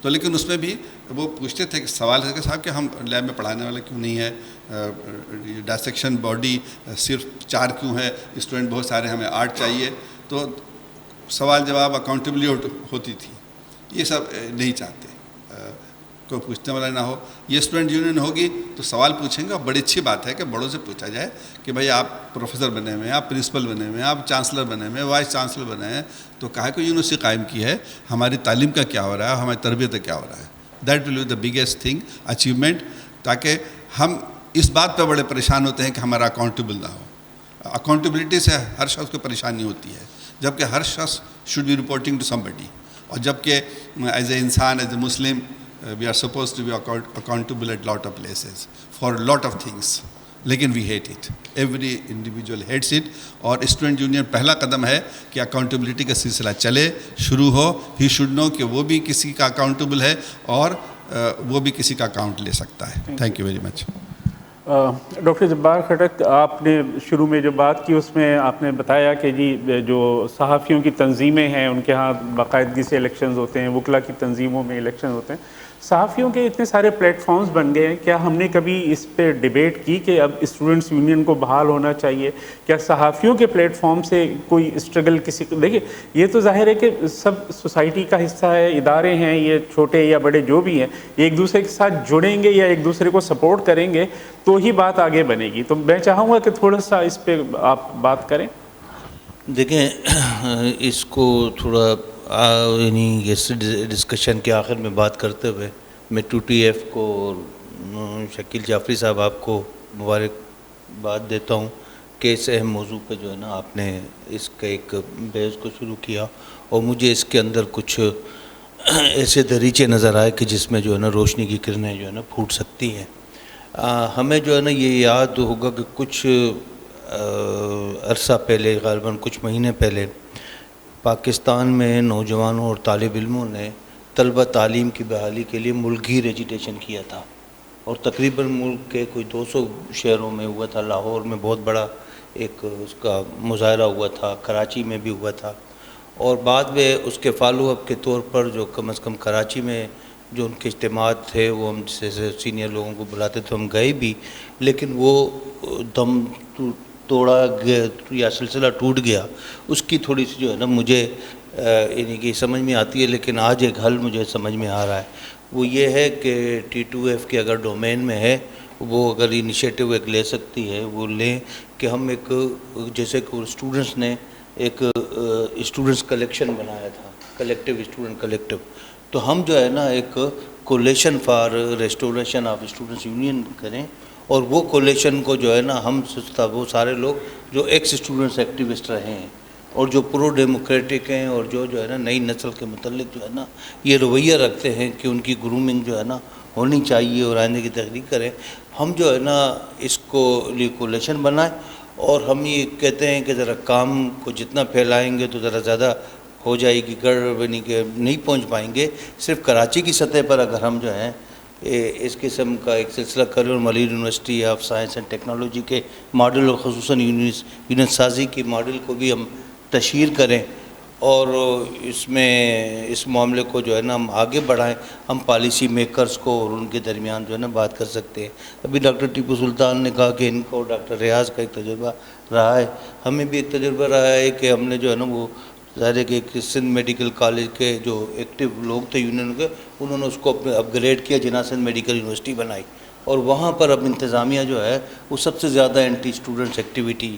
تو لیکن اس میں بھی وہ پوچھتے تھے کہ سوال ہے کہ صاحب کہ ہم لیب میں پڑھانے والے کیوں نہیں ہے، ڈائسیکشن باڈی صرف 4 کیوں ہے، اسٹوڈنٹ بہت سارے، ہمیں 8 چاہیے. تو سوال جواب اکاؤنٹیبلٹی ہوتی تھی. یہ سب نہیں چاہتے، کوئی پوچھنے والا نہ ہو. یہ اسٹوڈنٹ یونین ہوگی تو سوال پوچھیں گے، اور بڑی اچھی بات ہے کہ بڑوں سے پوچھا جائے کہ بھائی آپ پروفیسر بنے ہوئے ہیں، آپ پرنسپل بنے ہوئے ہیں، آپ چانسلر بنے ہوئے ہیں، وائس چانسلر بنے ہیں، تو کہا کہ یونیورسٹی قائم کی ہے، ہماری تعلیم کا کیا ہو رہا ہے، ہماری تربیت کا کیا ہو رہا ہے. That will be the biggest thing achievement. تاکہ ہم اس بات پہ بڑے پریشان ہوتے ہیں کہ ہمارا اکاؤنٹیبل نہ ہو. اکاؤنٹیبلٹی سے ہر شخص کو پریشانی ہوتی ہے، جبکہ ہر شخص should be reporting to somebody. اور جبکہ ایز اے انسان، as a Muslim, we are supposed to be accountable at lot of places for lot of things, لیکن we hate it. Every individual hates it. اور student union پہلا قدم ہے کہ accountability کا سلسلہ چلے، شروع ہو. he should know کہ وہ بھی کسی کا اکاؤنٹیبل ہے اور وہ بھی کسی کا اکاؤنٹ لے سکتا ہے. Thank you very much. Doctor Jabbar Khattak, آپ نے شروع میں جو بات کی اس میں آپ نے بتایا کہ جی جو صحافیوں کی تنظیمیں ہیں ان کے ہاں باقاعدگی سے الیکشنز ہوتے ہیں، وکلا کی تنظیموں میں الیکشن ہوتے ہیں. صحافیوں کے اتنے سارے پلیٹ فارمز بن گئے ہیں، کیا ہم نے کبھی اس پہ ڈیبیٹ کی کہ اب اسٹوڈنٹس یونین کو بحال ہونا چاہیے؟ کیا صحافیوں کے پلیٹ فارم سے کوئی اسٹرگل کسی کو؟ دیکھیے یہ تو ظاہر ہے کہ سب سوسائٹی کا حصہ ہے، ادارے ہیں یہ چھوٹے یا بڑے جو بھی ہیں، ایک دوسرے کے ساتھ جڑیں گے یا ایک دوسرے کو سپورٹ کریں گے تو ہی بات آگے بنے گی. تو میں چاہوں گا کہ تھوڑا سا اس پہ آپ بات کریں. دیکھیں اس کو تھوڑا یعنی اس ڈسکشن کے آخر میں بات کرتے ہوئے میں 2TF کو اور شکیل جعفری صاحب آپ کو مبارکباد دیتا ہوں کہ اس اہم موضوع پہ جو ہے نا آپ نے اس کا ایک بحث کو شروع کیا، اور مجھے اس کے اندر کچھ ایسے دریچے نظر آئے کہ جس میں جو ہے نا روشنی کی کرنیں جو ہے نا پھوٹ سکتی ہیں. ہمیں جو ہے نا یہ یاد ہوگا کہ کچھ عرصہ پہلے، غالباً کچھ مہینے پہلے، پاکستان میں نوجوانوں اور طالب علموں نے طلبہ تعلیم کی بحالی کے لیے ملک گیر ایجیٹیشن کیا تھا، اور تقریباً ملک کے کوئی 200 شہروں میں ہوا تھا. لاہور میں بہت بڑا ایک اس کا مظاہرہ ہوا تھا، کراچی میں بھی ہوا تھا، اور بعد میں اس کے فالو اپ کے طور پر جو کم از کم کراچی میں جو ان کے اجتماعات تھے وہ ہم جیسے سینئر لوگوں کو بلاتے تھے، ہم گئے بھی، لیکن وہ دم توڑا گیا یا سلسلہ ٹوٹ گیا. اس کی تھوڑی سی جو ہے نا مجھے یعنی کہ سمجھ میں آتی ہے، لیکن آج ایک حل مجھے سمجھ میں آ رہا ہے. وہ یہ ہے کہ T2F کے اگر ڈومین میں ہے، وہ اگر انیشیٹو ایک لے سکتی ہے، وہ لیں کہ ہم ایک جیسے کہ اسٹوڈنٹس نے ایک اسٹوڈنٹس کلیکشن بنایا تھا، کلیکٹیو اسٹوڈنٹ کلیکٹیو، تو ہم جو ہے نا ایک coalition for restoration of students union کریں، اور وہ کولیشن کو جو ہے نا ہم وہ سارے لوگ جو ایکس اسٹوڈنٹس ایکٹیوسٹ رہے ہیں اور جو پرو ڈیموکریٹک ہیں اور جو ہے نا نئی نسل کے متعلق جو ہے نا یہ رویہ رکھتے ہیں کہ ان کی گرومنگ جو ہے نا ہونی چاہیے اور آئندے کی تحریک کریں. ہم جو ہے نا اس کو ریگولیشن بنائیں اور ہم یہ کہتے ہیں کہ ذرا کام کو جتنا پھیلائیں گے تو ذرا زیادہ ہو جائے گی گڑبڑی کہ نہیں پہنچ پائیں گے. صرف کراچی کی سطح پر اگر ہم جو ہیں اس قسم کا ایک سلسلہ کریں اور Malir university of science and technology کے ماڈل اور خصوصاً یونٹ سازی کے ماڈل کو بھی ہم تشہیر کریں اور اس میں اس معاملے کو جو ہے نا ہم آگے بڑھائیں. ہم پالیسی میکرز کو اور ان کے درمیان جو ہے نا بات کر سکتے ہیں. ابھی ڈاکٹر ٹیپو سلطان نے کہا کہ ان کو ڈاکٹر ریاض کا ایک تجربہ رہا ہے. ہمیں بھی ایک تجربہ رہا ہے کہ ہم نے جو ہے نا وہ ظاہر ہے کہ سندھ میڈیکل کالج کے جو ایکٹیو لوگ تھے یونین کے, انہوں نے اس کو اپ گریڈ کیا, جناح سندھ میڈیکل یونیورسٹی بنائی اور وہاں پر اب انتظامیہ جو ہے وہ سب سے زیادہ اینٹی اسٹوڈنٹس ایکٹیویٹی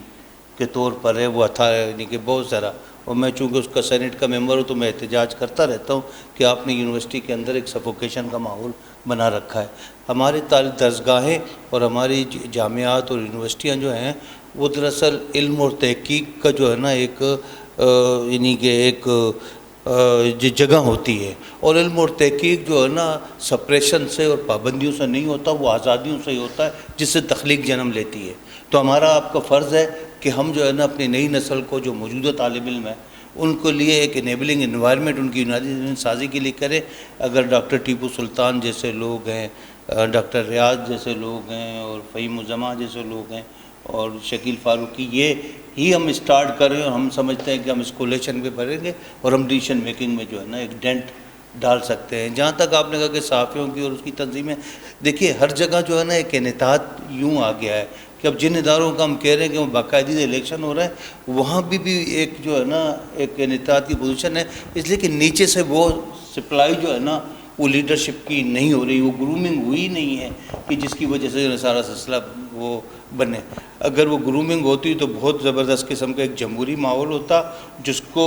کے طور پر ہے. وہ تھا یعنی کہ بہت سارا, اور میں چونکہ اس کا سینٹ کا ممبر ہوں تو میں احتجاج کرتا رہتا ہوں کہ آپ نے یونیورسٹی کے اندر ایک سفوکیشن کا ماحول بنا رکھا ہے. ہماری درسگاہیں اور ہماری جامعات اور یونیورسٹیاں جو ہیں وہ دراصل علم اور تحقیق کا جو ہے نا ایک یعنی کہ ایک جگہ ہوتی ہے, اور علم اور تحقیق جو ہے نا سپریشن سے اور پابندیوں سے نہیں ہوتا, وہ آزادیوں سے ہی ہوتا ہے جس سے تخلیق جنم لیتی ہے. تو ہمارا آپ کا فرض ہے کہ ہم جو ہے نا اپنی نئی نسل کو جو موجودہ طالب علم ہے ان کے لیے ایک انیبلنگ انوائرمنٹ ان کی یونٹ سازی کے لیے کریں. اگر ڈاکٹر ٹیپو سلطان جیسے لوگ ہیں, ڈاکٹر ریاض جیسے لوگ ہیں اور فہیم الزماں جیسے لوگ ہیں اور شکیل فاروقی, یہ ہی ہم اسٹارٹ کریں اور ہم سمجھتے ہیں کہ ہم اسکولیشن پہ بھریں گے اور ہم ڈیسیشن میکنگ میں جو ہے نا ایک ڈینٹ ڈال سکتے ہیں. جہاں تک آپ نے کہا کہ صحافیوں کی اور اس کی تنظیمیں, دیکھیے ہر جگہ جو ہے نا ایک انعطاف یوں آ گیا ہے کہ اب جن اداروں کا ہم کہہ رہے ہیں کہ وہ باقاعدہ الیکشن ہو رہا ہے وہاں بھی ایک جو ہے نا ایک انعطاف کی پوزیشن ہے, اس لیے کہ نیچے سے وہ سپلائی جو ہے نا وہ لیڈرشپ کی نہیں ہو رہی, وہ گرومنگ ہوئی نہیں ہے کہ جس کی وجہ سے سارا سلسلہ وہ بنے. اگر وہ گرومنگ ہوتی تو بہت زبردست قسم کا ایک جمہوری ماحول ہوتا جس کو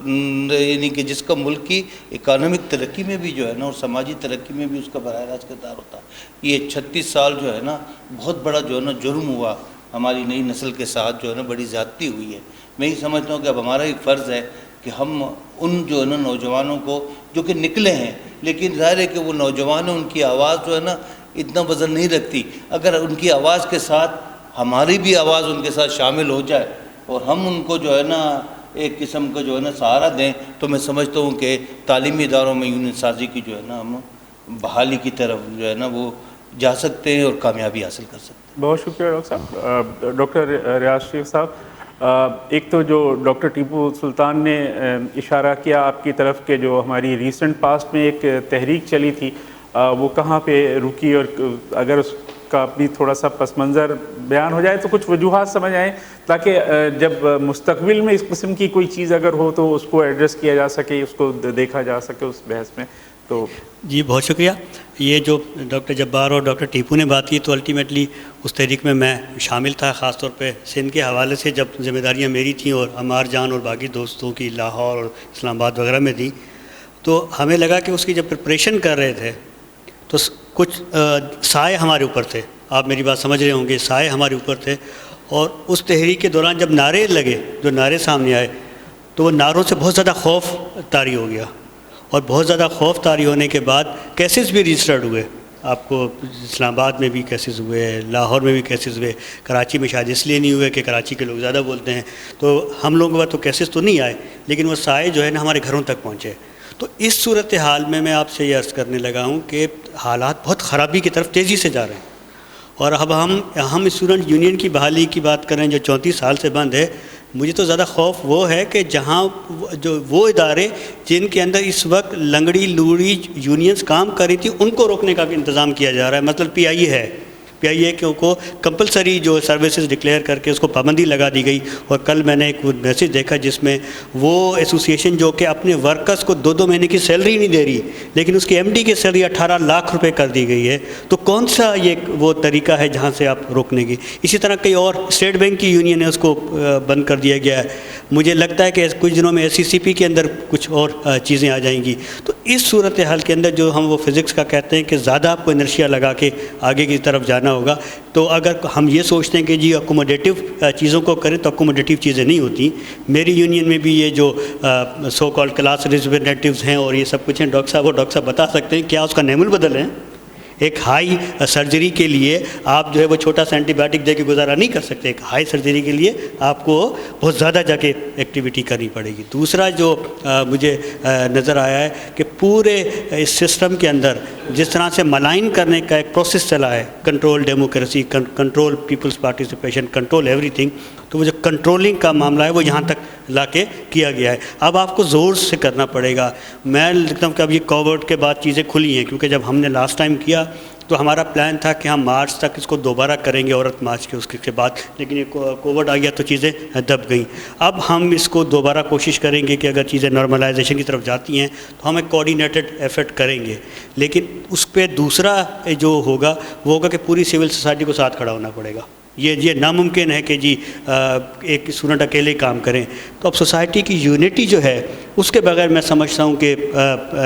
یعنی کہ جس کا ملک کی اکانومک ترقی میں بھی جو ہے نا اور سماجی ترقی میں بھی اس کا براہ راست کردار ہوتا. یہ 36 سال جو ہے نا بہت بڑا جو ہے نا جرم ہوا ہماری نئی نسل کے ساتھ جو ہے نا بڑی زیادتی ہوئی ہے. میں یہ سمجھتا ہوں کہ اب ہمارا ایک فرض ہے کہ ہم ان جو ہے نا نوجوانوں کو جو کہ نکلے ہیں, لیکن ظاہر ہے کہ وہ نوجوان ہیں, ان کی آواز جو ہے نا اتنا وزن نہیں رکھتی. اگر ان کی آواز کے ساتھ ہماری بھی آواز ان کے ساتھ شامل ہو جائے اور ہم ان کو جو ہے نا ایک قسم کا جو ہے نا سہارا دیں تو میں سمجھتا ہوں کہ تعلیمی اداروں میں یونین سازی کی جو ہے نا ہم بحالی کی طرف جو ہے نا وہ جا سکتے ہیں اور کامیابی حاصل کر سکتے ہیں. بہت شکریہ ڈاکٹر صاحب. ڈاکٹر ریاض شیخ صاحب, ایک تو جو ڈاکٹر ٹیپو سلطان نے اشارہ کیا آپ کی طرف کہ جو ہماری ریسنٹ پاسٹ میں ایک تحریک چلی تھی وہ کہاں پہ رکی, اور اگر اس کا بھی تھوڑا سا پس منظر بیان ہو جائے تو کچھ وجوہات سمجھ آئیں تاکہ جب مستقبل میں اس قسم کی کوئی چیز اگر ہو تو اس کو ایڈریس کیا جا سکے, اس کو دیکھا جا سکے اس بحث میں. تو جی بہت شکریہ. یہ جو ڈاکٹر جبار اور ڈاکٹر ٹیپو نے بات کی تو الٹیمیٹلی اس تحریک میں شامل تھا, خاص طور پہ سندھ کے حوالے سے جب ذمہ داریاں میری تھیں اور عمار جان اور باقی دوستوں کی لاہور اور اسلام آباد وغیرہ میں تھیں, تو ہمیں لگا کہ اس کی جب پریپریشن کر رہے تھے تو کچھ سائے ہمارے اوپر تھے. آپ میری بات سمجھ رہے ہوں گے, سائے ہمارے اوپر تھے. اور اس تحریک کے دوران جب نعرے لگے, جو نعرے سامنے آئے, تو وہ نعروں سے بہت زیادہ خوف طاری ہو گیا, اور بہت زیادہ خوف طاری ہونے کے بعد کیسز بھی رجسٹرڈ ہوئے. آپ کو اسلام آباد میں بھی کیسز ہوئے, لاہور میں بھی کیسز ہوئے, کراچی میں شاید اس لیے نہیں ہوئے کہ کراچی کے لوگ زیادہ بولتے ہیں, تو ہم لوگوں کے بعد تو کیسز تو نہیں آئے, لیکن وہ سائے جو ہے نا ہمارے گھروں تک پہنچے. تو اس صورتحال میں آپ سے یہ عرض کرنے لگا ہوں کہ حالات بہت خرابی کی طرف تیزی سے جا رہے ہیں. اور اب ہم اسٹوڈنٹ یونین کی بحالی کی بات کریں جو 34 سال سے بند ہے, مجھے تو زیادہ خوف وہ ہے کہ جہاں جو وہ ادارے جن کے اندر اس وقت لنگڑی لوڑی یونینز کام کر رہی تھی ان کو روکنے کا بھی انتظام کیا جا رہا ہے. مطلب پی آئی اے کو کمپلسری جو سروسز ڈکلیئر کر کے اس کو پابندی لگا دی گئی. اور کل میں نے ایک میسیج دیکھا جس میں وہ ایسوسیشن جو کہ اپنے ورکرز کو 2 مہینے کی سیلری نہیں دے رہی, لیکن اس کی ایم ڈی کی سیلری 18 لاکھ روپے کر دی گئی ہے. تو کون سا یہ وہ طریقہ ہے جہاں سے آپ روکنے کی؟ اسی طرح کئی اور اسٹیٹ بینک کی یونین ہے, اس کو بند کر دیا گیا ہے. مجھے لگتا ہے کہ کچھ دنوں میں SCCP کے اندر کچھ اور چیزیں آ جائیں گی. تو اس صورتحال کے اندر جو ہم وہ فزکس کا کہتے ہیں کہ زیادہ آپ کو انرشیا لگا کے آگے کی طرف جانا ہوگا, تو اگر ہم یہ سوچتے ہیں کہ جی اکوموڈیٹیو چیزوں کو کریں تو اکوموڈیٹیو چیزیں نہیں ہوتی. میری یونین میں بھی یہ جو سو کالڈ کلاس ریپریزنٹیوز ہیں اور یہ سب کچھ ہیں, ڈاکٹر صاحب بتا سکتے ہیں کیا اس کا نعم البدل ہے. ایک ہائی سرجری کے لیے آپ جو ہے وہ چھوٹا سا اینٹی بایوٹک دے کے گزارا نہیں کر سکتے. ایک ہائی سرجری کے لیے آپ کو بہت زیادہ جا کے ایکٹیویٹی کرنی پڑے گی. دوسرا جو مجھے نظر آیا ہے کہ پورے اس سسٹم کے اندر جس طرح سے ملائن کرنے کا ایک پروسیس چلا ہے, control democracy, control people's participation, control everything, تو وہ جو کنٹرولنگ کا معاملہ ہے وہ یہاں تک لا کے کیا گیا ہے. اب آپ کو زور سے کرنا پڑے گا. میں لکھتا ہوں کہ اب یہ کووڈ کے بعد چیزیں کھلی ہیں, کیونکہ جب ہم نے لاسٹ ٹائم کیا تو ہمارا پلان تھا کہ ہم مارچ تک اس کو دوبارہ کریں گے, عورت مارچ کے اس کے بعد, لیکن یہ کووڈ آ گیا تو چیزیں دب گئیں. اب ہم اس کو دوبارہ کوشش کریں گے کہ اگر چیزیں نارملائزیشن کی طرف جاتی ہیں تو ہم ایک کوآرڈینیٹڈ ایفرٹ کریں گے. لیکن اس پہ دوسرا جو ہوگا وہ ہوگا کہ پوری سول سوسائٹی کو ساتھ کھڑا ہونا پڑے گا. یہ ناممکن ہے کہ جی ایک اسٹوڈنٹ اکیلے کام کریں. تو اب سوسائٹی کی یونٹی جو ہے اس کے بغیر میں سمجھتا ہوں کہ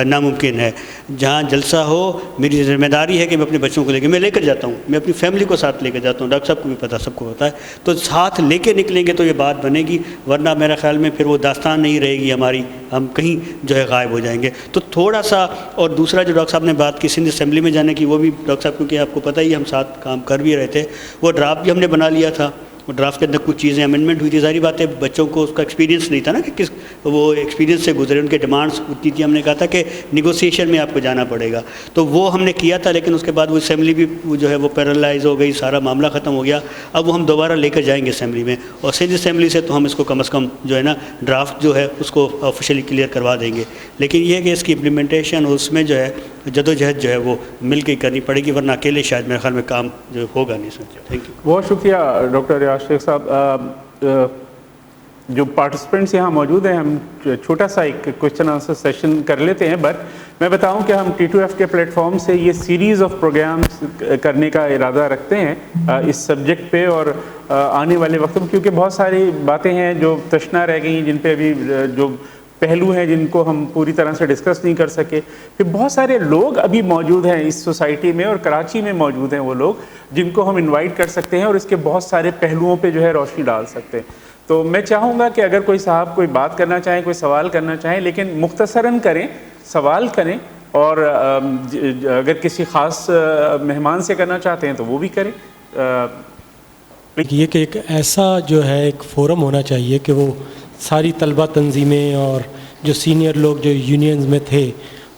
ناممکن ہے. جہاں جلسہ ہو, میری ذمہ داری ہے کہ میں اپنے بچوں کو میں لے کر جاتا ہوں, میں اپنی فیملی کو ساتھ لے کر جاتا ہوں. ڈاکٹر صاحب کو بھی پتہ, سب کو پتہ ہے. تو ساتھ لے کے نکلیں گے تو یہ بات بنے گی, ورنہ میرا خیال میں پھر وہ داستان نہیں رہے گی ہماری, ہم کہیں جو ہے غائب ہو جائیں گے. تو تھوڑا سا, اور دوسرا جو ڈاکٹر صاحب نے بات کی سندھ اسمبلی میں جانے کی, وہ بھی ڈاکٹر صاحب کیونکہ آپ کو پتہ ہی ہم ساتھ کام کر بھی رہے تھے, وہ ڈرافٹ بھی ہم نے بنا لیا تھا. وہ ڈرافٹ کے اندر کچھ چیزیں امینڈمنٹ ہوئی تھی. ظاہری بات ہے بچوں کو اس کا ایکسپیرینس نہیں تھا نا کہ کس وہ ایکسپیرینس سے گزرے, ان کے ڈیمانڈس اتنی تھی. ہم نے کہا تھا کہ نیگوسیشن میں آپ کو جانا پڑے گا, تو وہ ہم نے کیا تھا. لیکن اس کے بعد وہ اسمبلی بھی جو ہے وہ پیرالائز ہو گئی, سارا معاملہ ختم ہو گیا. اب وہ ہم دوبارہ لے کر جائیں گے اسمبلی میں, اور سندھ اسمبلی سے تو ہم اس کو کم از کم جو ہے نا ڈرافٹ جو ہے اس کو آفیشیلی کلیئر کروا دیں گے. لیکن یہ ہے کہ اس کی امپلیمنٹیشن اس میں جو ہے جدوجہد جو ہے وہ مل کے کرنی پڑے گی, ورنہ اکیلے شاید میرے خیال میں کام جو ہوگا نہیں. Thank you. بہت شکریہ ڈاکٹر ریاض شیخ صاحب. جو پارٹیسپینٹس یہاں موجود ہیں, ہم چھوٹا سا ایک کوشچن آنسر سیشن کر لیتے ہیں. بٹ میں بتاؤں کہ ہم T2F کے پلیٹ فارم سے یہ سیریز آف پروگرامز کرنے کا ارادہ رکھتے ہیں اس سبجیکٹ پہ, اور آنے والے وقت میں, کیونکہ بہت ساری باتیں ہیں جو تشنا رہ گئی, جن پہ ابھی جو پہلو ہیں جن کو ہم پوری طرح سے ڈسکس نہیں کر سکے. پھر بہت سارے لوگ ابھی موجود ہیں اس سوسائٹی میں, اور کراچی میں موجود ہیں وہ لوگ جن کو ہم انوائٹ کر سکتے ہیں اور اس کے بہت سارے پہلوؤں پہ جو ہے روشنی ڈال سکتے ہیں. تو میں چاہوں گا کہ اگر کوئی صاحب کوئی بات کرنا چاہیں, کوئی سوال کرنا چاہیں, لیکن مختصراً کریں, سوال کریں, اور اگر کسی خاص مہمان سے کرنا چاہتے ہیں تو وہ بھی کریں. یہ کہ ایک ایسا جو ہے ایک فورم ہونا چاہیے کہ وہ ساری طلبہ تنظیمیں اور جو سینئر لوگ جو یونینز میں تھے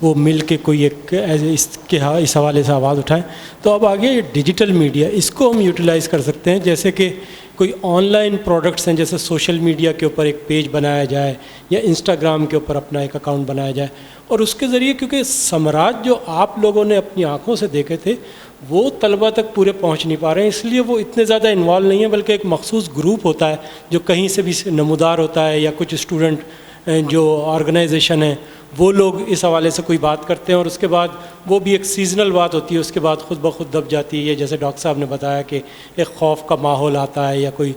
وہ مل کے کوئی ایک اس حوالے سے آواز اٹھائیں. تو اب آگے ڈیجیٹل میڈیا, اس کو ہم یوٹیلائز کر سکتے ہیں. جیسے کہ کوئی آن لائن پروڈکٹس ہیں, جیسے سوشل میڈیا کے اوپر ایک پیج بنایا جائے, یا انسٹاگرام کے اوپر اپنا ایک اکاؤنٹ بنایا جائے, اور اس کے ذریعے, کیونکہ ثمرات جو آپ لوگوں نے اپنی آنکھوں سے دیکھے تھے وہ طلبہ تک پورے پہنچ نہیں پا رہے ہیں, اس لیے وہ اتنے زیادہ انوالو نہیں ہیں, بلکہ ایک مخصوص گروپ ہوتا ہے جو کہیں سے بھی نمودار ہوتا ہے, یا کچھ اسٹوڈنٹ جو آرگنائزیشن ہیں وہ لوگ اس حوالے سے کوئی بات کرتے ہیں, اور اس کے بعد وہ بھی ایک سیزنل بات ہوتی ہے, اس کے بعد خود بخود دب جاتی ہے. جیسے ڈاکٹر صاحب نے بتایا کہ ایک خوف کا ماحول آتا ہے, یا کوئی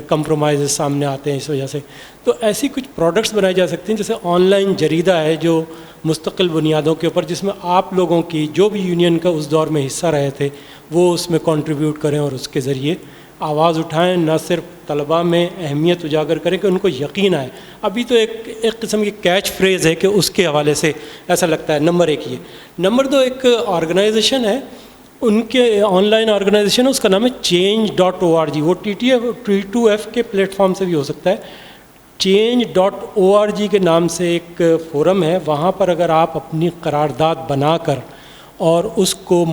کمپرومائز سامنے آتے ہیں اس وجہ سے. تو ایسی کچھ پروڈکٹس بنائی جا سکتی ہیں, جیسے آن لائن جریدہ ہے جو مستقل بنیادوں کے اوپر, جس میں آپ لوگوں کی جو بھی یونین کا اس دور میں حصہ رہے تھے وہ اس میں کنٹریبیوٹ کریں, اور اس کے ذریعے آواز اٹھائیں, نہ صرف طلباء میں اہمیت اجاگر کریں کہ ان کو یقین آئے. ابھی تو ایک قسم کی کیچ فریز ہے کہ اس کے حوالے سے ایسا لگتا ہے. نمبر 1 یہ. نمبر 2, ایک آرگنائزیشن ہے, ان کے آن لائن آرگنائزیشن ہے, اس کا نام ہے change.org. وہ T2F کے پلیٹ فارم سے بھی ہو سکتا ہے. change.org کے نام سے ایک فورم ہے, وہاں پر اگر آپ اپنی قرارداد بنا کر اور اس کو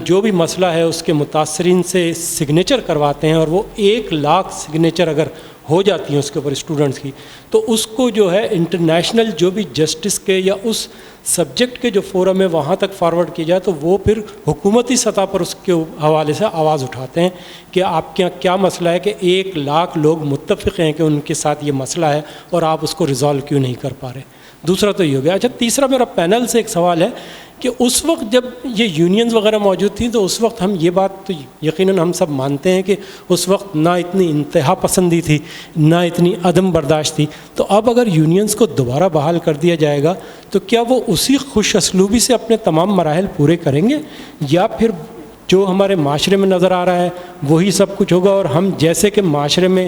جو بھی مسئلہ ہے اس کے متاثرین سے سگنیچر کرواتے ہیں, اور وہ 1,00,000 سگنیچر اگر ہو جاتی ہیں اس کے اوپر اسٹوڈنٹس کی, تو اس کو جو ہے انٹرنیشنل جو بھی جسٹس کے یا اس سبجیکٹ کے جو فورم ہے وہاں تک فارورڈ کیا جائے, تو وہ پھر حکومتی سطح پر اس کے حوالے سے آواز اٹھاتے ہیں کہ آپ کے یہاں کیا مسئلہ ہے کہ 1,00,000 لوگ متفق ہیں کہ ان کے ساتھ یہ مسئلہ ہے, اور آپ اس کو ریزالو کیوں نہیں کر پا رہے. دوسرا تو یہ ہو گیا. اچھا, تیسرا میرا پینل سے ایک سوال ہے کہ اس وقت جب یہ یونینز وغیرہ موجود تھیں تو اس وقت ہم یہ بات تو یقیناً ہم سب مانتے ہیں کہ اس وقت نہ اتنی انتہا پسندی تھی, نہ اتنی عدم برداشت تھی. تو اب اگر یونینز کو دوبارہ بحال کر دیا جائے گا تو کیا وہ اسی خوش اسلوبی سے اپنے تمام مراحل پورے کریں گے, یا پھر جو ہمارے معاشرے میں نظر آ رہا ہے وہی سب کچھ ہوگا, اور ہم جیسے کہ معاشرے میں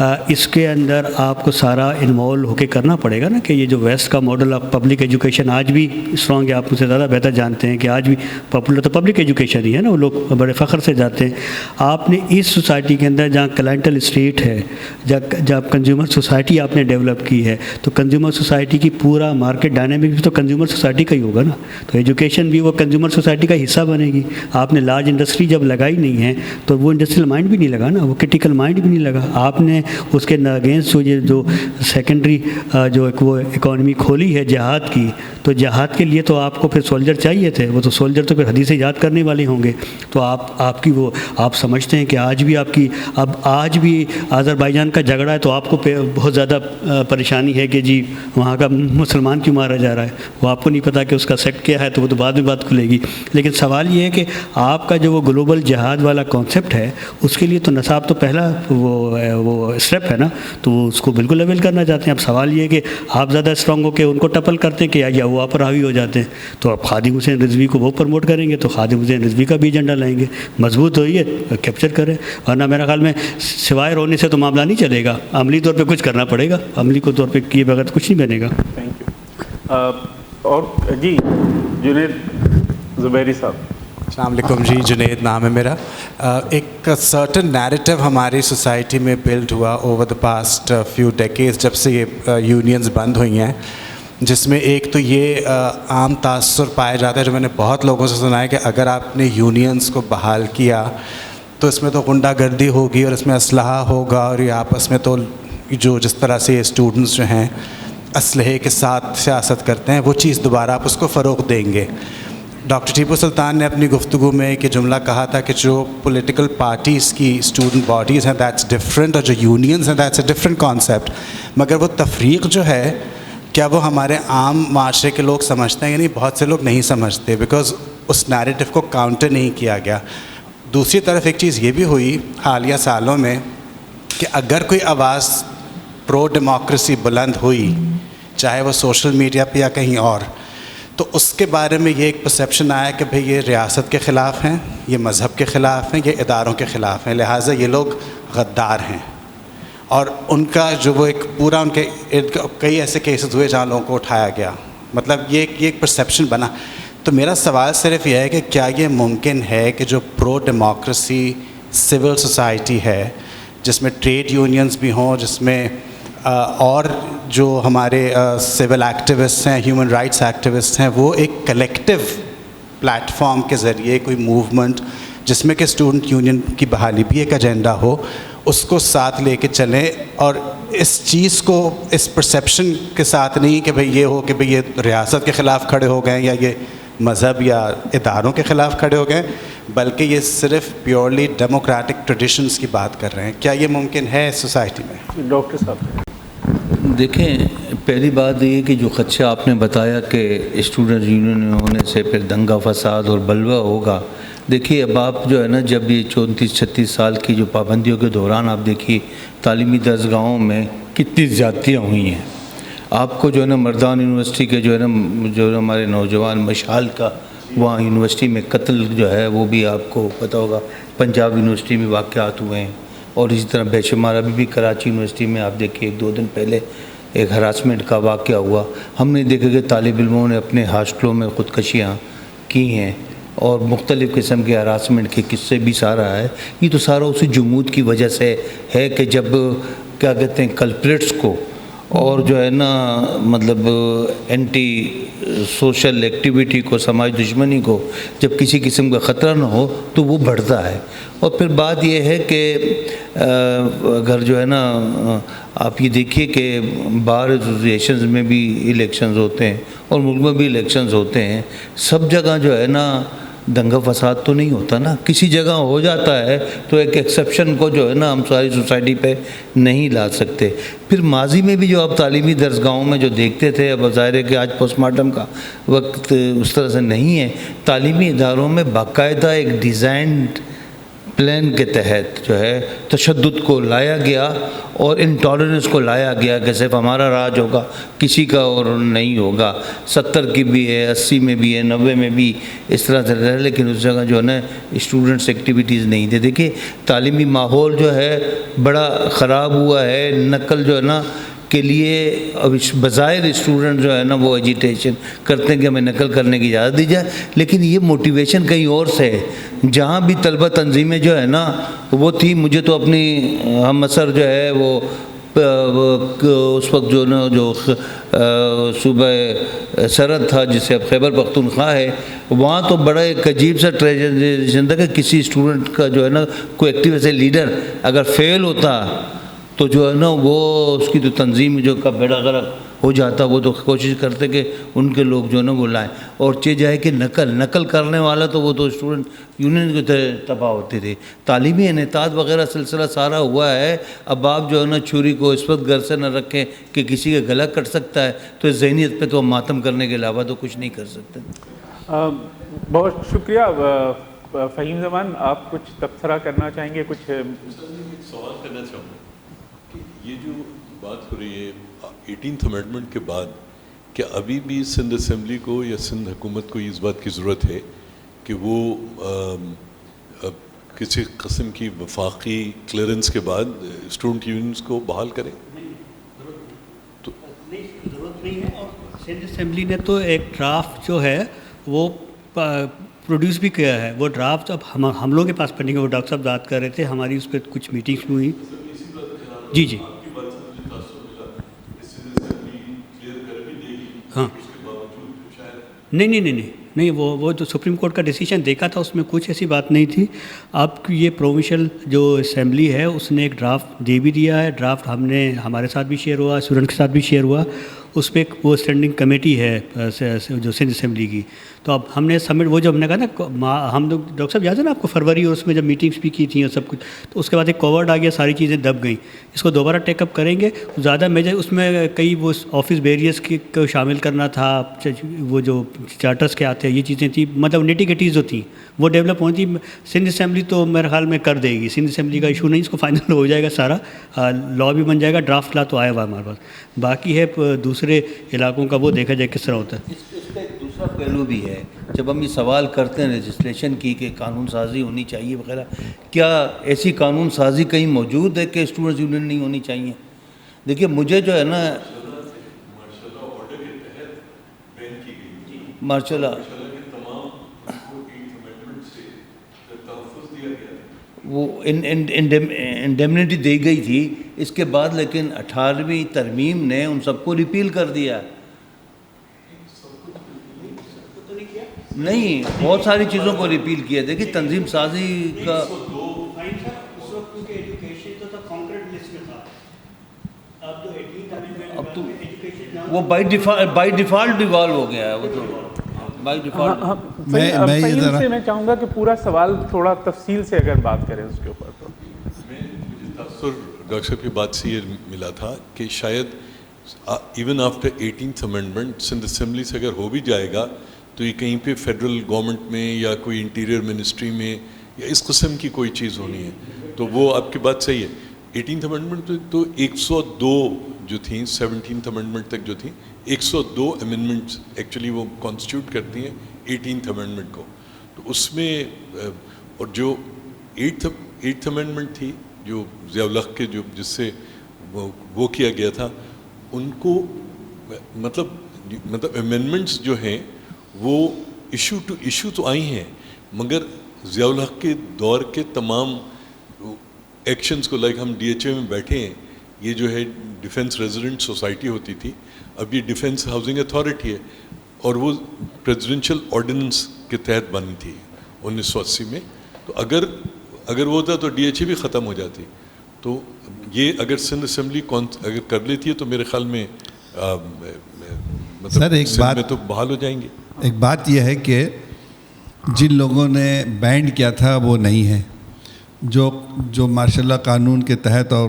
اس کے اندر آپ کو سارا انوالو ہو کے کرنا پڑے گا نا کہ یہ جو ویسٹ کا ماڈل آف پبلک ایجوکیشن آج بھی اسٹرانگ ہے. آپ مجھ سے زیادہ بہتر جانتے ہیں کہ آج بھی پاپولر تو پبلک ایجوکیشن ہی ہے نا, وہ لوگ بڑے فخر سے جاتے ہیں. آپ نے اس سوسائٹی کے اندر جہاں کلائنٹل اسٹیٹ ہے, جب کنزیومر سوسائٹی آپ نے ڈیولپ کی ہے, تو کنزیومر سوسائٹی کی پورا مارکیٹ ڈائنامک بھی تو کنزیومر سوسائٹی کا ہی ہوگا نا. تو ایجوکیشن بھی وہ کنزیومر سوسائٹی کا حصہ بنے گی. آپ نے لارج انڈسٹری جب لگائی نہیں ہے تو وہ انڈسٹریل مائنڈ بھی نہیں لگا نا, وہ کرٹیکل مائنڈ بھی نہیں لگا. آپ نے اس کے اگینسٹ جو سیکنڈری جو ایک وہ اکانومی کھولی ہے جہاد کی, تو جہاد کے لیے تو آپ کو پھر سولجر چاہیے تھے. وہ تو سولجر تو پھر حدیث یاد کرنے والے ہوں گے. تو آپ کی وہ آپ سمجھتے ہیں کہ آج بھی آپ کی آج بھی آذربائیجان کا جھگڑا ہے تو آپ کو بہت زیادہ پریشانی ہے کہ جی وہاں کا مسلمان کیوں مارا جا رہا ہے. وہ آپ کو نہیں پتا کہ اس کا سیکٹ کیا ہے, تو وہ تو بعد میں بات کھلے گی. لیکن سوال یہ ہے کہ آپ کا جو وہ گلوبل جہاد والا کانسیپٹ ہے, اس کے لیے تو نصاب تو پہلا وہ اسٹیپ ہے نا, تو اس کو بالکل اویل کرنا چاہتے ہیں. اب سوال یہ ہے کہ آپ زیادہ اسٹرانگ ہو کے ان کو ٹپل کرتے ہیں کہ یا وہ آپ پر حاوی ہو جاتے ہیں. تو آپ خادم حسین رضوی کو وہ پروموٹ کریں گے تو خادم حسین رضوی کا بھی ایجنڈا لائیں گے. مضبوط ہوئیے, کیپچر کریں, ورنہ میرا خیال میں سوائے رونے سے تو معاملہ نہیں چلے گا. عملی طور پہ کچھ کرنا پڑے گا, عملی طور پہ کیے بغیر تو کچھ نہیں بنے گا. Thank you. اور جی جنید زبیری صاحب. السلام علیکم جی, جنید نام ہے میرا. ایک سرٹن نیریٹو ہماری سوسائٹی میں بلڈ ہوا over the past few decades جب سے یہ یونینز بند ہوئی ہیں, جس میں ایک تو یہ عام تاثر پایا جاتا ہے جو میں نے بہت لوگوں سے سنا ہے کہ اگر آپ نے یونینز کو بحال کیا تو اس میں تو غنڈہ گردی ہوگی اور اس میں اسلحہ ہوگا, اور یہ آپس میں تو جو جس طرح سے یہ اسٹوڈنٹس جو ہیں اسلحے کے ساتھ سیاست کرتے ہیں وہ چیز دوبارہ آپ اس کو فروغ دیں گے. ڈاکٹر ٹیپو سلطان نے اپنی گفتگو میں ایک جملہ کہا تھا کہ جو پولیٹیکل پارٹیز کی اسٹوڈنٹ باڈیز ہیں دیٹس ڈفرینٹ, اور جو یونینز ہیں دیٹس اے ڈفرینٹ کانسیپٹ. مگر وہ تفریق جو ہے کیا وہ ہمارے عام معاشرے کے لوگ سمجھتے ہیں؟ یعنی بہت سے لوگ نہیں سمجھتے بیکاز اس نیریٹو کو کاؤنٹر نہیں کیا گیا. دوسری طرف ایک چیز یہ بھی ہوئی حالیہ سالوں میں کہ اگر کوئی آواز پرو ڈیموکریسی بلند ہوئی, چاہے وہ سوشل میڈیا پہ یا کہیں اور, تو اس کے بارے میں یہ ایک پرسیپشن آیا کہ بھئی یہ ریاست کے خلاف ہیں, یہ مذہب کے خلاف ہیں, یہ اداروں کے خلاف ہیں, لہٰذا یہ لوگ غدار ہیں. اور ان کا جو وہ ایک پورا ان کے کئی ایسے کیسز ہوئے جہاں لوگوں کو اٹھایا گیا. مطلب یہ ایک پرسیپشن بنا. تو میرا سوال صرف یہ ہے کہ کیا یہ ممکن ہے کہ جو پرو ڈیموکریسی سول سوسائٹی ہے, جس میں ٹریڈ یونینز بھی ہوں, جس میں اور جو ہمارے سول ایکٹیوسٹ ہیں, ہیومن رائٹس ایکٹیوسٹ ہیں, وہ ایک کلیکٹیو پلیٹ فارم کے ذریعے کوئی موومنٹ جس میں کہ اسٹوڈنٹ یونین کی بحالی بھی ایک ایجنڈا ہو, اس کو ساتھ لے کے چلیں, اور اس چیز کو اس پرسیپشن کے ساتھ نہیں کہ بھئی یہ ہو کہ بھئی یہ ریاست کے خلاف کھڑے ہو گئے یا یہ مذہب یا اداروں کے خلاف کھڑے ہو گئے, بلکہ یہ صرف پیورلی ڈیموکریٹک ٹریڈیشنز کی بات کر رہے ہیں. کیا یہ ممکن ہے اس سوسائٹی میں؟ ڈاکٹر صاحب. دیکھیں, پہلی بات یہ کہ جو خدشہ آپ نے بتایا کہ اسٹوڈنٹ یونین ہونے سے پھر دنگا فساد اور بلوہ ہوگا. دیکھیے اب آپ جو ہے نا, جب یہ 34-36 سال کی جو پابندیوں کے دوران آپ دیکھیے تعلیمی درسگاہوں میں کتنی زیادتیاں ہوئی ہیں. آپ کو جو ہے نا مردان یونیورسٹی کے جو ہے نا ہمارے نوجوان مشال کا وہاں یونیورسٹی میں قتل جو ہے وہ بھی آپ کو پتہ ہوگا. پنجاب یونیورسٹی میں واقعات ہوئے ہیں, اور اسی طرح بے شمار ابھی بھی کراچی یونیورسٹی میں آپ دیکھیے 1-2 دن پہلے ایک ہراسمنٹ کا واقعہ ہوا. ہم نے دیکھا کہ طالب علموں نے اپنے ہاسٹلوں میں خودکشیاں کی ہیں, اور مختلف قسم کے ہراسمنٹ کے قصے بھی سارا ہے. یہ تو سارا اسی جمود کی وجہ سے ہے کہ جب کیا کہتے ہیں کلپریٹس کو اور جو ہے نا مطلب اینٹی سوشل ایکٹیویٹی کو, سماج دشمنی کو جب کسی قسم کا خطرہ نہ ہو تو وہ بڑھتا ہے. اور پھر بات یہ ہے کہ اگر جو ہے نا آپ یہ دیکھیے کہ بار ایسوسیشنز میں بھی الیکشنز ہوتے ہیں اور ملک میں بھی الیکشنز ہوتے ہیں, سب جگہ جو ہے نا دنگا فساد تو نہیں ہوتا نا, کسی جگہ ہو جاتا ہے تو ایک ایکسیپشن کو جو ہے نا ہم ساری سوسائٹی پہ نہیں لا سکتے. پھر ماضی میں بھی جو آپ تعلیمی درسگاہوں میں جو دیکھتے تھے, اب ظاہر ہے کہ آج پوسٹ مارٹم کا وقت اس طرح سے نہیں ہے, تعلیمی اداروں میں باقاعدہ ایک ڈیزائنڈ پلان کے تحت جو ہے تشدد کو لایا گیا اور انٹالرنس کو لایا گیا کہ صرف ہمارا راج ہوگا، کسی کا اور نہیں ہوگا. 70 کی بھی ہے، 80 میں بھی ہے، 90 میں بھی اس طرح سے رہا، لیکن اس جگہ جو ہے نا اسٹوڈنٹس ایکٹیویٹیز نہیں تھے. دیکھیے تعلیمی ماحول جو ہے بڑا خراب ہوا ہے، نقل جو ہے نا کے لیے اب بظاہر اسٹوڈنٹ جو ہے نا وہ ایجیٹیشن کرتے ہیں کہ ہمیں نقل کرنے کی اجازت دی جائے، لیکن یہ موٹیویشن کہیں اور سے ہے. جہاں بھی طلبہ تنظیمیں جو ہے نا وہ تھی، مجھے تو اپنی ہم اثر جو ہے وہ اس وقت جو نا جو صوبہ سرحد تھا جسے اب خیبر پختونخوا ہے، وہاں تو بڑا ایک عجیب سا ٹریجن تھا کہ کسی اسٹوڈنٹ کا جو ہے نا کوئی ایکٹیو ایسے لیڈر اگر فیل ہوتا تو جو ہے نا وہ اس کی تو تنظیم جو کا بیڑا غرق ہو جاتا. وہ تو کوشش کرتے کہ ان کے لوگ جو ہے نا وہ لائیں، اور چیز ہے کہ نقل کرنے والا تو وہ تو اسٹوڈنٹ یونین کی تباہ ہوتے تھے. تعلیمی انعطاف وغیرہ سلسلہ سارا ہوا ہے. اب آپ جو ہے نا چھری کو اس وقت گھر سے نہ رکھیں کہ کسی کا گلا کٹ سکتا ہے، تو اس ذہنیت پہ تو ماتم کرنے کے علاوہ تو کچھ نہیں کر سکتے. بہت شکریہ. فہیم زمان، آپ کچھ تبصرہ کرنا چاہیں گے؟ کچھ سوال کرنا چاہوں گا کہ یہ جو بات ہو رہی ہے 18th امینڈمنٹ کے بعد، کیا ابھی بھی سندھ اسمبلی کو یا سندھ حکومت کو اس بات کی ضرورت ہے کہ وہ کسی قسم کی وفاقی کلیئرنس کے بعد اسٹوڈنٹ یونینز کو بحال کریں؟ تو ضرورت نہیں ہے. اور سندھ اسمبلی نے تو ایک ڈرافٹ جو ہے وہ پروڈیوس بھی کیا ہے. وہ ڈرافٹ اب ہم لوگوں کے پاس پڑھنے کے، وہ ڈاکٹر صاحب بات کر رہے تھے، ہماری اس پہ کچھ میٹنگس بھی ہوئی. جی ہاں نہیں وہ جو سپریم کورٹ کا ڈیسیجن دیکھا تھا اس میں کچھ ایسی بات نہیں تھی. اب یہ پروونشل جو اسمبلی ہے اس نے ایک ڈرافٹ دے بھی دیا ہے. ڈرافٹ ہمارے ساتھ بھی شیئر ہوا، اسٹوڈنٹ کے ساتھ بھی شیئر ہوا. اس پہ وہ اسٹینڈنگ کمیٹی ہے جو سندھ اسمبلی کی. تو اب ہم نے سبمٹ، وہ جو ہم نے کہا نا ہم لوگ ڈاکٹر صاحب یاد ہے نا آپ کو فروری، اور اس میں جب میٹنگس بھی کی تھیں اور سب کچھ، تو اس کے بعد ایک کوورڈ آ گیا، ساری چیزیں دب گئیں. اس کو دوبارہ ٹیک اپ کریں گے. زیادہ میجر اس میں کئی وہ آفس بیریئرس کو شامل کرنا تھا، وہ جو چارٹرس کے آتے ہیں یہ چیزیں تھیں، مطلب نیٹی گٹیز جو تھیں وہ ڈیولپ ہوئی تھی. سندھ اسمبلی تو میرے خیال میں کر دے گی. سندھ اسمبلی کا ایشو نہیں، اس کو فائنل ہو جائے گا، سارا لا بھی بن جائے گا. ڈرافٹ لا تو آیا ہوا ہمارے پاس. باقی ہے دوسرے علاقوں کا وہ دیکھا جائے کس طرح ہوتا ہے. اس کا ایک دوسرا پہلو بھی ہے. جب ہم یہ سوال کرتے ہیں لیجسلیشن کی کہ قانون سازی ہونی چاہیے وغیرہ، کیا ایسی قانون سازی کہیں موجود ہے کہ اسٹوڈنٹس یونین نہیں ہونی چاہیے؟ دیکھیے مجھے جو ہے نا ماشاء اللہ وہ انڈیمنیٹی دی گئی تھی اس کے بعد، لیکن 18ویں ترمیم نے ان سب کو ریپیل کر دیا. نہیں، بہت ساری چیزوں کو ریپیل کیا. دیکھیے تنظیم سازی کا اب تو وہ بائی ڈیفالٹ ڈیوالو ہو گیا ہے. وہ تو بائی ڈیفالٹ. میں چاہوں گا کہ پورا سوال تھوڑا تفصیل سے اگر بات کریں اس کے اوپر. تو ڈاکٹر صاحب کی بات سے یہ ملا تھا کہ شاید even after 18th amendment Sindh assembly سے اگر ہو بھی جائے گا تو یہ کہیں پہ فیڈرل گورنمنٹ میں یا کوئی انٹیریئر منسٹری میں یا اس قسم کی کوئی چیز ہونی ہے. تو وہ آپ کی بات صحیح ہے. 18th امینڈمنٹ تو 102 جو تھیں 17th امینڈمنٹ تک جو تھیں 102 امینڈمنٹس ایکچولی وہ کانسٹیٹیوٹ کرتی ہیں 18th امینڈمنٹ کو. تو اس میں اور جو 8th امینڈمنٹ تھی جو ضیاء الحق کے جو جس سے وہ کیا گیا تھا، ان کو مطلب امینڈمنٹس جو ہیں وہ ایشو ٹو ایشو تو آئی ہیں، مگر ضیاء الحق کے دور کے تمام ایکشنز کو، لائک ہم DHA میں بیٹھے ہیں، یہ جو ہے ڈیفنس ریزیڈنٹ سوسائٹی ہوتی تھی، اب یہ ڈیفنس ہاؤسنگ اتھارٹی ہے، اور وہ پریزیڈنشل آرڈیننس کے تحت بنی تھی 1980 میں. تو اگر وہ ہوتا تو DHA بھی ختم ہو جاتی. تو یہ اگر سندھ اسمبلی اگر کر لیتی ہے تو میرے خیال میں سر ایک بات میں تو بحال ہو جائیں گے. ایک بات یہ ہے کہ جن لوگوں نے بینڈ کیا تھا وہ نہیں ہے، جو ماشاء اللہ قانون کے تحت، اور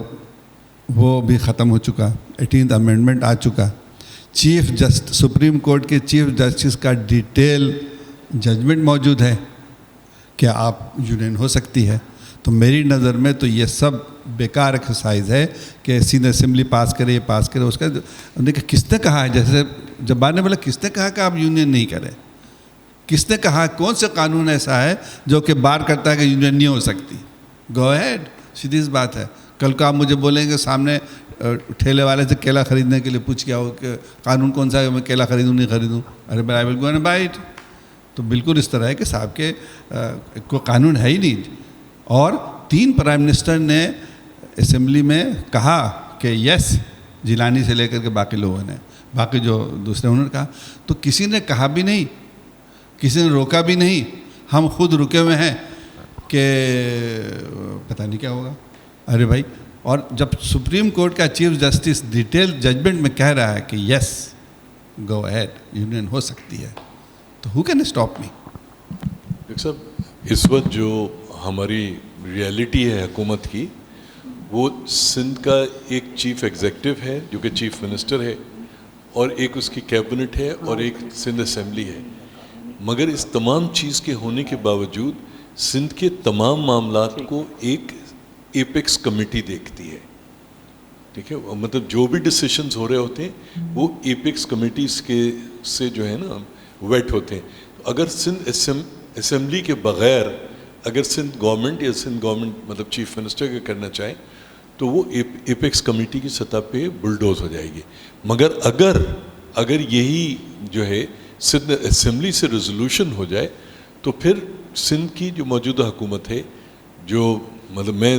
وہ بھی ختم ہو چکا. 18th امینڈمنٹ آ چکا. سپریم کورٹ کے چیف جسٹس کا ڈیٹیل ججمنٹ موجود ہے کہ آپ یونین ہو سکتی ہے. تو میری نظر میں تو یہ سب بیکار ایکسرسائز ہے کہ سیدھے اسمبلی پاس کرے پاس کرے. اس کا دیکھیں کس نے کہا ہے, جیسے جبار نے بولا کس نے کہا کہ آپ یونین نہیں کریں, کس نے کہا کون سے قانون ایسا ہے جو کہ بار کرتا ہے کہ یونین نہیں ہو سکتی؟ گو ہیڈ, سیدھی سی بات ہے. کل کو آپ مجھے بولیں گے سامنے ٹھیلے والے سے کیلا خریدنے کے لیے پوچھ کیا ہو کہ قانون کون سا ہے, میں کیلا خریدوں نہیں خریدوں, ارے بھائی ول گو اینڈ بائی اٹ. تو بالکل اس طرح ہے کہ صاحب کے کوئی قانون ہے ہی نہیں. اور 3 پرائم منسٹر نے اسمبلی میں کہا کہ یس, جیلانی سے لے کر کے باقی لوگوں نے, باقی جو دوسرے انہوں نے کہا. تو کسی نے کہا بھی نہیں, کسی نے روکا بھی نہیں, ہم خود رکے ہوئے ہیں کہ پتہ نہیں کیا ہوگا. ارے بھائی, اور جب سپریم کورٹ کا چیف جسٹس ڈیٹیل ججمنٹ میں کہہ رہا ہے کہ یس گو ایڈ یونین ہو سکتی ہے, تو who can stop me? Doctor صاحب, اس وقت جو ہماری ریئلٹی ہے حکومت کی, وہ سندھ کا ایک چیف ایگزیکٹو ہے جو کہ چیف منسٹر ہے, اور ایک اس کی کیبنٹ ہے, اور ایک سندھ اسمبلی ہے. مگر اس تمام چیز کے ہونے کے باوجود سندھ کے تمام معاملات کو ایک ایپیکس کمیٹی دیکھتی ہے. ٹھیک ہے, مطلب جو بھی ڈسیشنز ہو رہے ہوتے ہیں وہ ایپیکس کمیٹیز کے سے جو ہے نا ویٹ ہوتے ہیں. اگر سندھ اسمبلی کے بغیر اگر سندھ گورنمنٹ یا سندھ گورنمنٹ مطلب چیف منسٹر کا کرنا چاہے تو وہ ایپیکس کمیٹی کی سطح پہ بلڈوز ہو جائے گی. مگر اگر یہی جو ہے سندھ اسمبلی سے ریزولوشن ہو جائے تو پھر سندھ کی جو موجودہ حکومت ہے, جو مطلب میں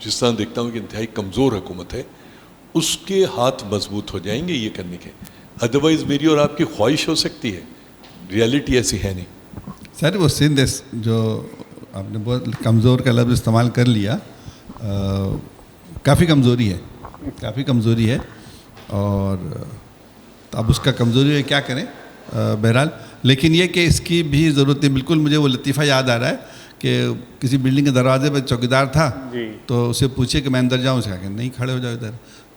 جس طرح دیکھتا ہوں کہ انتہائی کمزور حکومت ہے, اس کے ہاتھ مضبوط ہو جائیں گے یہ کرنے کے. ادروائز میری اور آپ کی خواہش ہو سکتی ہے, ریالٹی ایسی ہے نہیں. سر وہ سندھ جو آپ نے بہت کمزور کا لفظ استعمال کر لیا, کافی کمزوری ہے, اور اب اس کا کمزوری ہے کیا کریں. بہرحال لیکن یہ کہ اس کی بھی ضرورت نہیں. بالکل مجھے وہ لطیفہ یاد آ رہا ہے کہ کسی بلڈنگ کے دروازے پہ چوکیدار تھا, تو اسے پوچھے کہ میں اندر جاؤں, اسے کہا کہ نہیں کھڑے ہو جاؤ ادھر,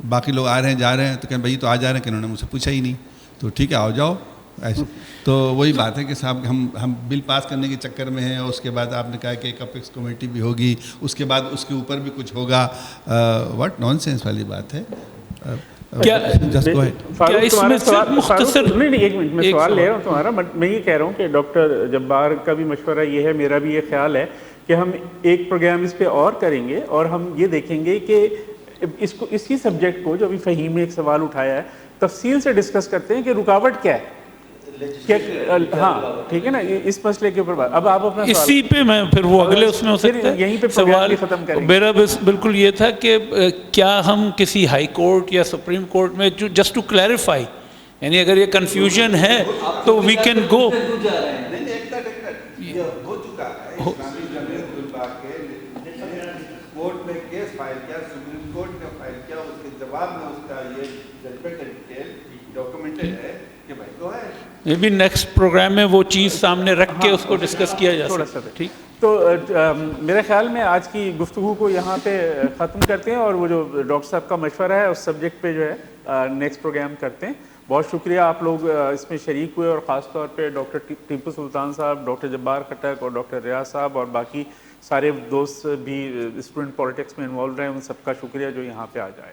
باقی لوگ آ رہے ہیں جا رہے ہیں, تو کہیں بھائی تو آ جا رہے ہیں, کہ انہوں نے مجھ سے پوچھا ہی نہیں, تو ٹھیک ہے آؤ جاؤ ایسے. تو وہی بات ہے کہ صاحب ہم بل پاس کرنے کے چکر میں ہیں, اور اس کے بعد آپ نے کہا کہ ایک اپیکس کمیٹی بھی ہوگی, اس کے بعد اس کے اوپر بھی کچھ ہوگا. واٹ نان سینس والی بات ہے. ایک منٹ میں سوال لے رہا ہوں تمہارا, بٹ میں یہ کہہ رہا ہوں کہ ڈاکٹر جبار کا بھی مشورہ یہ ہے, میرا بھی یہ خیال ہے کہ ہم ایک پروگرام اس پہ اور کریں گے, اور ہم یہ دیکھیں گے کہ اسی سبجیکٹ کو جو ابھی فہیم نے ایک سوال اٹھایا ہے تفصیل سے ڈسکس کرتے ہیں کہ رکاوٹ کیا ہے. ہاں ٹھیک ہے نا, اس مسئلے کے اوپر اب آپ اپنا اسی پہ میں پھر وہ اگلے اس میں ہو سکتا ہے یہیں پہ سوال ختم کریں. میرا بالکل یہ تھا کہ کیا ہم کسی ہائی کورٹ یا سپریم کورٹ میں جسٹ ٹو کلیریفائی, یعنی اگر یہ کنفیوژن ہے تو وی کین گو. کورٹ میں کیس فائل کیا, سپریم کورٹ نے فائل کیا, اس کے جواب میں اس کا یہ ججمنٹ ڈیٹیل ڈاکومنٹڈ ہے کہ بھائی تو ہے. مے بی نیکسٹ پروگرام میں وہ چیز سامنے رکھ کے اس کو ڈسکس کیا جا سکتا ہے. ٹھیک, تو میرے خیال میں آج کی گفتگو کو یہاں پہ ختم کرتے ہیں, اور وہ جو ڈاکٹر صاحب کا مشورہ ہے اس سبجیکٹ پہ جو ہے نیکسٹ پروگرام کرتے ہیں. بہت شکریہ آپ لوگ اس میں شریک ہوئے, اور خاص طور پہ ڈاکٹر ٹیپو سلطان صاحب, ڈاکٹر جبار کھٹک اور ڈاکٹر ریاض صاحب, اور باقی سارے دوست بھی اسٹوڈنٹ پالیٹکس میں انوالو رہے ہیں, ان سب کا شکریہ جو یہاں پہ آ جائے.